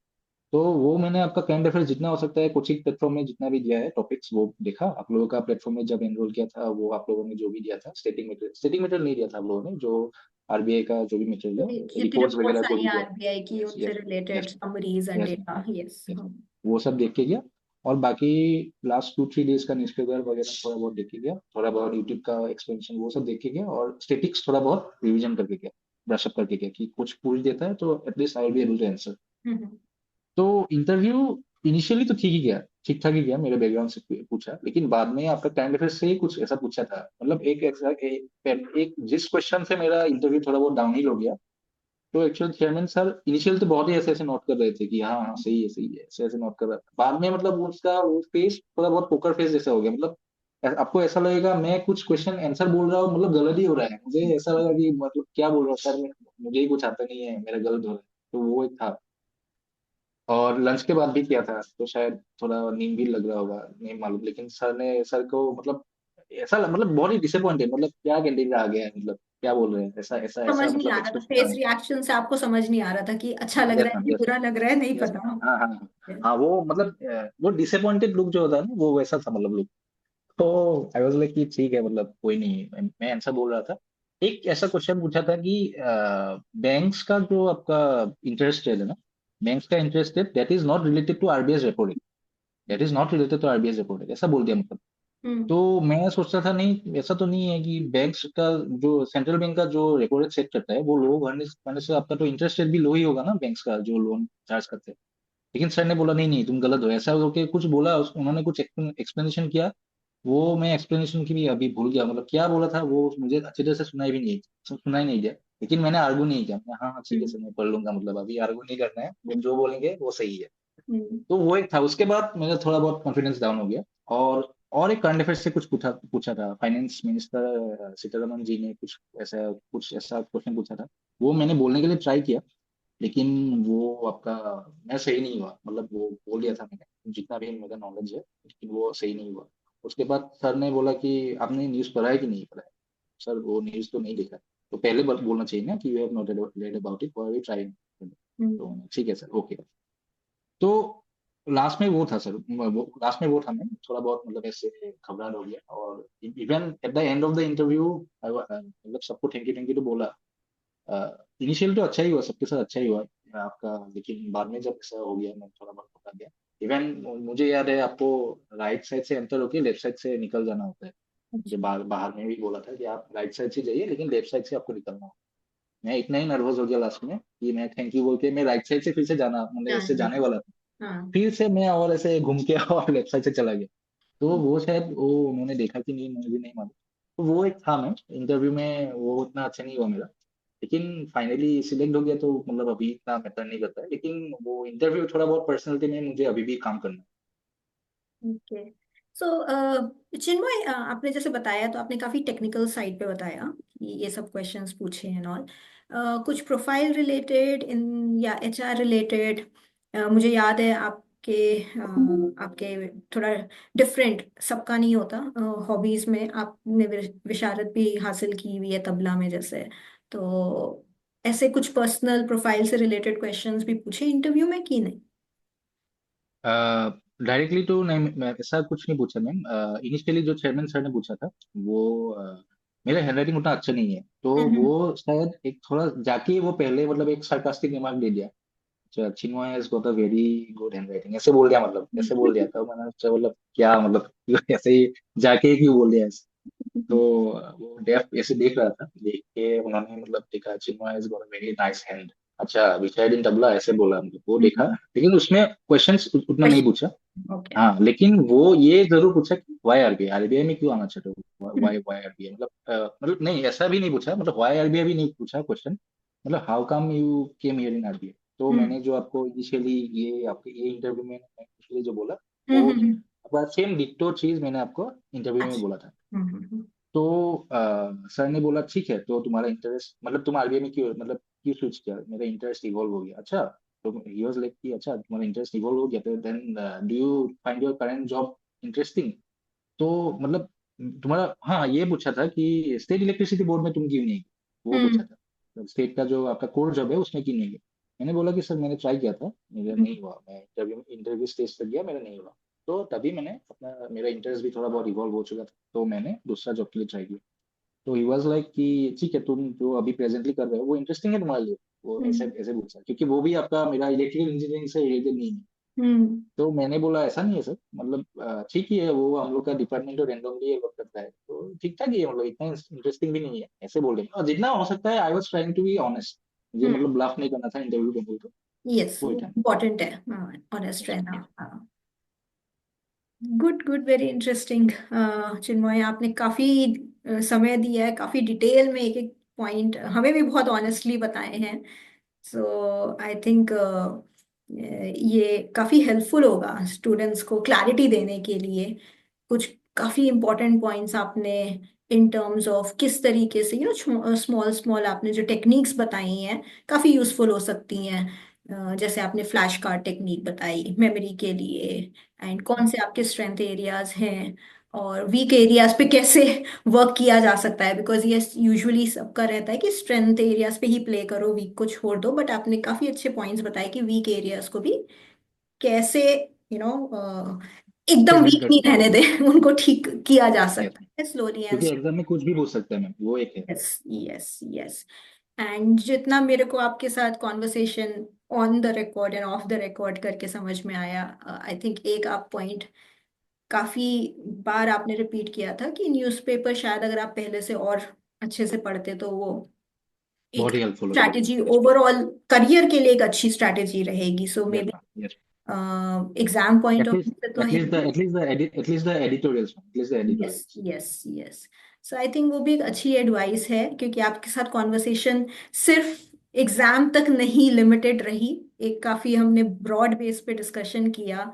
Speaker 1: तो वो मैंने आपका करंट अफेयर्स जितना हो सकता है कोचिंग प्लेटफॉर्म में जितना भी दिया है टॉपिक्स वो देखा। आप लोगों का प्लेटफॉर्म में जब एनरोल किया था वो आप लोगों ने जो भी दिया था स्टेटिंग मटेरियल नहीं दिया था आप लोगों ने, जो आरबीआई का जो भी मटेरियल है,
Speaker 2: जितनी
Speaker 1: रिपोर्ट्स वगैरह
Speaker 2: रिपोर्ट्स
Speaker 1: जो
Speaker 2: आई
Speaker 1: भी
Speaker 2: हैं
Speaker 1: दिया।
Speaker 2: आरबीआई की
Speaker 1: यस
Speaker 2: उनसे
Speaker 1: yes
Speaker 2: related
Speaker 1: yes
Speaker 2: summaries and
Speaker 1: yes
Speaker 2: data, yes.
Speaker 1: Yes, वो सब देख के गया। और बाकी लास्ट 2-3 डेज का न्यूज़पेपर वगैरह थोड़ा बहुत देख के गया, थोड़ा बहुत यूट्यूब का एक्सप्लेनेशन वो सब देख के गया, और स्टेटिक्स थोड़ा बहुत रिवीजन करके गया, ब्रशअप करके गया कि कुछ पूछ देता है तो at least I will be able to answer.
Speaker 2: हम्म।
Speaker 1: तो इंटरव्यू इनिशियली तो ठीक ही गया, ठीक ठाक ही गया, मेरे बैकग्राउंड से पूछा, लेकिन बाद में आपका टाइम अफेयर्स से ही कुछ ऐसा पूछा था, मतलब एक जिस क्वेश्चन से मेरा इंटरव्यू थोड़ा बहुत डाउनहिल हो गया। तो एक्चुअल चेयरमैन सर इनिशियल तो बहुत ही ऐसे ऐसे नोट कर रहे थे कि हाँ हाँ सही है ऐसे ऐसे नोट कर रहा था, बाद में मतलब उसका वो फेस थोड़ा बहुत पोकर फेस जैसा हो गया, मतलब आपको ऐसा लगेगा मैं कुछ क्वेश्चन आंसर बोल रहा हूँ, मतलब गलत ही हो रहा है, मुझे ऐसा लगा कि मतलब क्या बोल रहा हूँ सर, मुझे ही कुछ आता नहीं है, मेरा गलत हो रहा है। तो वो एक था। और लंच के बाद भी किया था तो शायद थोड़ा नींद भी लग रहा होगा, नहीं मालूम, लेकिन सर को मतलब ऐसा मतलब बहुत ही डिसअपॉइंटेड, मतलब क्या कैंडिडेट आ गया है, मतलब क्या बोल रहे हैं, ऐसा ऐसा
Speaker 2: समझ
Speaker 1: ऐसा
Speaker 2: नहीं आ
Speaker 1: मतलब
Speaker 2: रहा था,
Speaker 1: एक्सप्रेशन था।
Speaker 2: फेस रिएक्शन से आपको समझ नहीं आ रहा था कि अच्छा लग
Speaker 1: यस
Speaker 2: रहा है
Speaker 1: मैम,
Speaker 2: कि
Speaker 1: यस
Speaker 2: बुरा लग रहा है, नहीं
Speaker 1: मैम, यस
Speaker 2: पता।
Speaker 1: मैम, हाँ हाँ हाँ। हाँ वो मतलब वो डिसअपॉइंटेड लुक जो होता है ना वो वैसा था, मतलब लुक। तो आई वाज लाइक कि ठीक है, मतलब कोई नहीं, मैं आंसर बोल रहा था। एक ऐसा क्वेश्चन पूछा था कि बैंक्स का जो आपका इंटरेस्ट रेट है ना, बैंक्स का interest rate that is not related to RBI repo rate, that is not related to RBI repo rate, ऐसा बोल दिया मतलब।
Speaker 2: हम्म।
Speaker 1: तो मैं सोचता था नहीं ऐसा तो नहीं है कि बैंक्स का जो सेंट्रल बैंक का जो रेपो रेट सेट करता है वो लो होने से आपका तो इंटरेस्ट रेट भी लो ही होगा ना, बैंक्स का जो लोन चार्ज करते हैं। लेकिन सर ने बोला नहीं नहीं तुम गलत हो, ऐसा होके कुछ बोला, उन्होंने कुछ एक्सप्लेनेशन किया। वो मैं एक्सप्लेनेशन की भी अभी भूल गया, मतलब क्या बोला था वो मुझे अच्छी तरह से सुनाई नहीं दिया। लेकिन मैंने आर्गू नहीं किया, मैं हाँ हाँ ठीक है
Speaker 2: हम्म।
Speaker 1: सर मैं पढ़ लूंगा, मतलब अभी आर्गू नहीं करना है, वो जो बोलेंगे वो सही है।
Speaker 2: हम्म।
Speaker 1: तो वो एक था, उसके बाद मेरा थोड़ा बहुत कॉन्फिडेंस डाउन हो गया। और एक करंट अफेयर से कुछ पूछा पूछा था, फाइनेंस मिनिस्टर सीतारमन जी ने कुछ ऐसा क्वेश्चन पूछा था। वो मैंने बोलने के लिए ट्राई किया, लेकिन वो आपका मैं सही नहीं हुआ, मतलब वो बोल दिया था मैंने जितना भी मेरा नॉलेज है, लेकिन वो सही नहीं हुआ। उसके बाद सर ने बोला कि आपने न्यूज़ पढ़ा है कि नहीं पढ़ा है। सर वो न्यूज़ तो नहीं देखा। तो पहले बोलना चाहिए ना कि you have not read about it और वी ट्राई।
Speaker 2: हम्म।
Speaker 1: तो ठीक है सर, ओके। तो लास्ट में वो था सर, वो लास्ट में वो था, मैं थोड़ा बहुत मतलब ऐसे घबराहट हो गया, और even at the end of the interview मतलब सबको थैंक यू तो बोला। इनिशियल तो अच्छा ही हुआ, सबके साथ अच्छा ही हुआ आपका, लेकिन बाद में जब ऐसा हो गया मैं थोड़ा बहुत पता गया। इवन मुझे याद है आपको राइट साइड से एंटर होके लेफ्ट साइड से निकल जाना होता है। मुझे
Speaker 2: अच्छा।
Speaker 1: बाहर बाहर में भी बोला था कि आप राइट साइड से जाइए लेकिन लेफ्ट साइड से आपको निकलना होगा। मैं इतना ही नर्वस हो गया लास्ट में कि मैं थैंक यू बोल के मैं राइट साइड से फिर से जाना, मतलब
Speaker 2: जान
Speaker 1: ऐसे
Speaker 2: ली।
Speaker 1: जाने वाला था।
Speaker 2: हाँ।
Speaker 1: फिर से मैं और ऐसे घूम के और लेफ्ट साइड से चला गया। तो वो शायद वो उन्होंने देखा कि नहीं, मुझे नहीं मालूम। तो वो एक था मैम इंटरव्यू में, वो उतना अच्छा नहीं हुआ मेरा, लेकिन फाइनली सिलेक्ट हो गया तो मतलब अभी इतना मैटर नहीं करता है, लेकिन वो इंटरव्यू थोड़ा बहुत पर्सनैलिटी में मुझे अभी भी काम करना
Speaker 2: ओके। सो चिन्मय, आपने जैसे बताया तो आपने काफी टेक्निकल साइड पे बताया कि ये सब क्वेश्चंस पूछे हैं ऑल। कुछ प्रोफाइल रिलेटेड इन या एचआर रिलेटेड, मुझे याद है आपके थोड़ा डिफरेंट, सबका नहीं होता, हॉबीज में आपने विशारद भी हासिल की हुई है तबला में जैसे। तो ऐसे कुछ पर्सनल प्रोफाइल से रिलेटेड क्वेश्चंस भी पूछे इंटरव्यू में कि नहीं?
Speaker 1: है। डायरेक्टली तो नहीं, ऐसा कुछ नहीं पूछा मैम। इनिशियली जो चेयरमैन सर ने पूछा था वो मेरा हैंडराइटिंग उतना अच्छा नहीं है, तो
Speaker 2: हम्म।
Speaker 1: वो शायद एक थोड़ा जाके वो पहले मतलब एक सार्कास्टिक रिमार्क दे दिया। अच्छा Chinmay has got a very good handwriting, ऐसे बोल दिया, मतलब ऐसे बोल दिया था मैंने, अच्छा मतलब क्या मतलब ऐसे ही जाके क्यों बोल दिया ऐसे। तो वो डेफ ऐसे देख रहा था, देख के उन्होंने मतलब देखा Chinmay has got a very nice hand, अच्छा विचार इन तबला ऐसे बोला, मतलब वो देखा। लेकिन उसमें क्वेश्चंस उतना नहीं पूछा।
Speaker 2: ओके।
Speaker 1: हाँ लेकिन वो ये जरूर पूछा कि वाई आरबीआई, आरबीआई में क्यों आना चाहते हो, वाई वाई आरबीआई, मतलब मतलब नहीं ऐसा भी नहीं पूछा, मतलब वाई आरबीआई भी नहीं पूछा क्वेश्चन, मतलब how come you came here in RBI. तो मैंने जो आपको इनिशियली ये आपके ये इंटरव्यू में इनिशियली जो बोला वो
Speaker 2: हम्म।
Speaker 1: सेम डिट्टो चीज मैंने आपको इंटरव्यू में
Speaker 2: अच्छा।
Speaker 1: बोला था।
Speaker 2: हम्म।
Speaker 1: तो सर ने बोला ठीक है तो तुम्हारा इंटरेस्ट मतलब तुम आरबीआई में क्यों मतलब क्यों स्विच किया, मेरा इंटरेस्ट इवॉल्व हो गया, अच्छा। तो ही वाज लाइक कि अच्छा तुम्हारा इंटरेस्ट इवॉल्व हो गया तो then do you find your current job interesting. तो मतलब तुम्हारा हाँ ये पूछा था कि स्टेट इलेक्ट्रिसिटी बोर्ड में तुम क्यों नहीं गए, वो पूछा
Speaker 2: हम्म।
Speaker 1: था, स्टेट का जो आपका कोर जॉब है उसमें क्यों नहीं गए। मैंने बोला कि सर मैंने ट्राई किया था, मेरा नहीं हुआ, मैं इंटरव्यू इंटरव्यू स्टेज तक गया, मेरा नहीं हुआ। तो तभी मैंने अपना, मेरा इंटरेस्ट भी थोड़ा बहुत इवॉल्व हो चुका था, तो मैंने दूसरा जॉब के लिए ट्राई किया। तो ही वाज लाइक कि ठीक है, तुम जो अभी प्रेजेंटली कर रहे हो वो इंटरेस्टिंग है तुम्हारे लिए, वो ऐसे
Speaker 2: हम्म।
Speaker 1: ऐसे बोल सकते, क्योंकि वो भी आपका, मेरा इलेक्ट्रिकल इंजीनियरिंग से रिलेटेड नहीं है।
Speaker 2: हम्म।
Speaker 1: तो मैंने बोला ऐसा नहीं है सर, मतलब ठीक ही है, वो हम लोग का डिपार्टमेंट और रैंडमली वर्क करता है, तो ठीक ठाक ही है, मतलब इतना इंटरेस्टिंग भी नहीं है, ऐसे बोल रहे, और जितना हो सकता है I was trying to be honest, मुझे
Speaker 2: हम्म।
Speaker 1: मतलब ब्लफ नहीं करना था इंटरव्यू को बोल, तो
Speaker 2: यस,
Speaker 1: वही टाइम।
Speaker 2: इम्पोर्टेंट है, हाँ, ऑनेस्ट
Speaker 1: यस,
Speaker 2: रहना। हाँ, गुड गुड, वेरी इंटरेस्टिंग। चिन्मय, आपने काफी समय दिया है, काफी डिटेल में एक एक पॉइंट हमें भी बहुत ऑनेस्टली बताए हैं। सो आई थिंक ये काफी हेल्पफुल होगा स्टूडेंट्स को क्लैरिटी देने के लिए। कुछ काफी इंपॉर्टेंट पॉइंट्स आपने इन टर्म्स ऑफ किस तरीके से, स्मॉल स्मॉल आपने जो टेक्निक्स बताई हैं काफी यूजफुल हो सकती हैं। जैसे आपने फ्लैश कार्ड टेक्निक बताई मेमोरी के लिए, एंड कौन से आपके स्ट्रेंथ एरियाज हैं और वीक एरियाज पे कैसे वर्क किया जा सकता है, बिकॉज ये यूजुअली सबका रहता है कि स्ट्रेंथ एरियाज पे ही प्ले करो, वीक को छोड़ दो, बट आपने काफी अच्छे पॉइंट्स बताए कि वीक एरियाज को भी कैसे, यू नो एकदम
Speaker 1: स्ट्रेंथन
Speaker 2: वीक
Speaker 1: कर
Speaker 2: नहीं
Speaker 1: सकते
Speaker 2: रहने दे, उनको ठीक किया जा
Speaker 1: हैं।
Speaker 2: सकता है स्लोली एंड।
Speaker 1: क्योंकि एग्जाम में कुछ भी पूछ सकते हैं मैम, वो एक है।
Speaker 2: Yes, yes, yes. एंड जितना मेरे को आपके साथ conversation on the record end of the record करके समझ में आया, आई थिंक एक आप पॉइंट काफी बार आपने रिपीट किया था कि न्यूज़पेपर शायद अगर आप पहले से और अच्छे से पढ़ते तो वो एक
Speaker 1: बहुत ही हेल्पफुल होता।
Speaker 2: स्ट्रैटेजी
Speaker 1: यस
Speaker 2: ओवरऑल करियर के लिए एक अच्छी स्ट्रैटेजी रहेगी। So may
Speaker 1: yes
Speaker 2: be
Speaker 1: ma'am, yes.
Speaker 2: Exam point of
Speaker 1: at least
Speaker 2: view से तो है
Speaker 1: एटलीस्ट द
Speaker 2: ही।
Speaker 1: At least the at least the editorials, at least the
Speaker 2: yes,
Speaker 1: editorials.
Speaker 2: Yes, yes. So I think वो भी एक अच्छी एडवाइस है, क्योंकि आपके साथ कॉन्वर्सेशन सिर्फ एग्जाम तक नहीं लिमिटेड रही, एक काफी हमने ब्रॉड बेस पे डिस्कशन किया,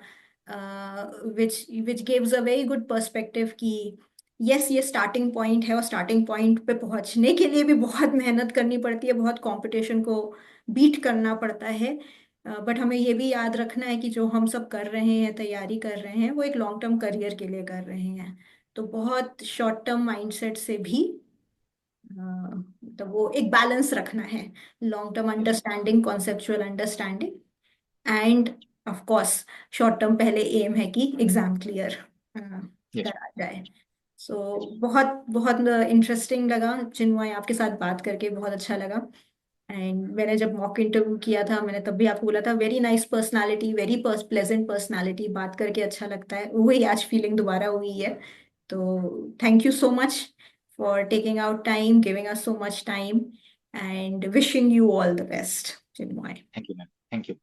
Speaker 2: which which gives a very good perspective कि यस, ये स्टार्टिंग पॉइंट है और स्टार्टिंग पॉइंट पे पहुंचने के लिए भी बहुत मेहनत करनी पड़ती है, बहुत कंपटीशन को बीट करना पड़ता है। बट हमें ये भी याद रखना है कि जो हम सब कर रहे हैं, तैयारी कर रहे हैं, वो एक लॉन्ग टर्म करियर के लिए कर रहे हैं। तो बहुत शॉर्ट टर्म माइंडसेट से भी तो वो एक बैलेंस रखना है, long term
Speaker 1: yes
Speaker 2: understanding, conceptual understanding, end of course short term पहले एम है कि एग्जाम क्लियर
Speaker 1: यस
Speaker 2: करा जाए। सो बहुत बहुत इंटरेस्टिंग लगा चिन्मय, आपके साथ बात करके बहुत अच्छा लगा। एंड मैंने जब मॉक इंटरव्यू किया था, मैंने तब भी आपको बोला था very nice personality, very pleasant personality, बात करके अच्छा लगता है, वही आज फीलिंग दोबारा हुई है। तो thank you so much for taking out time, giving us so much time, and wishing you all the best Chinmay.
Speaker 1: Thank you ma'am, thank you.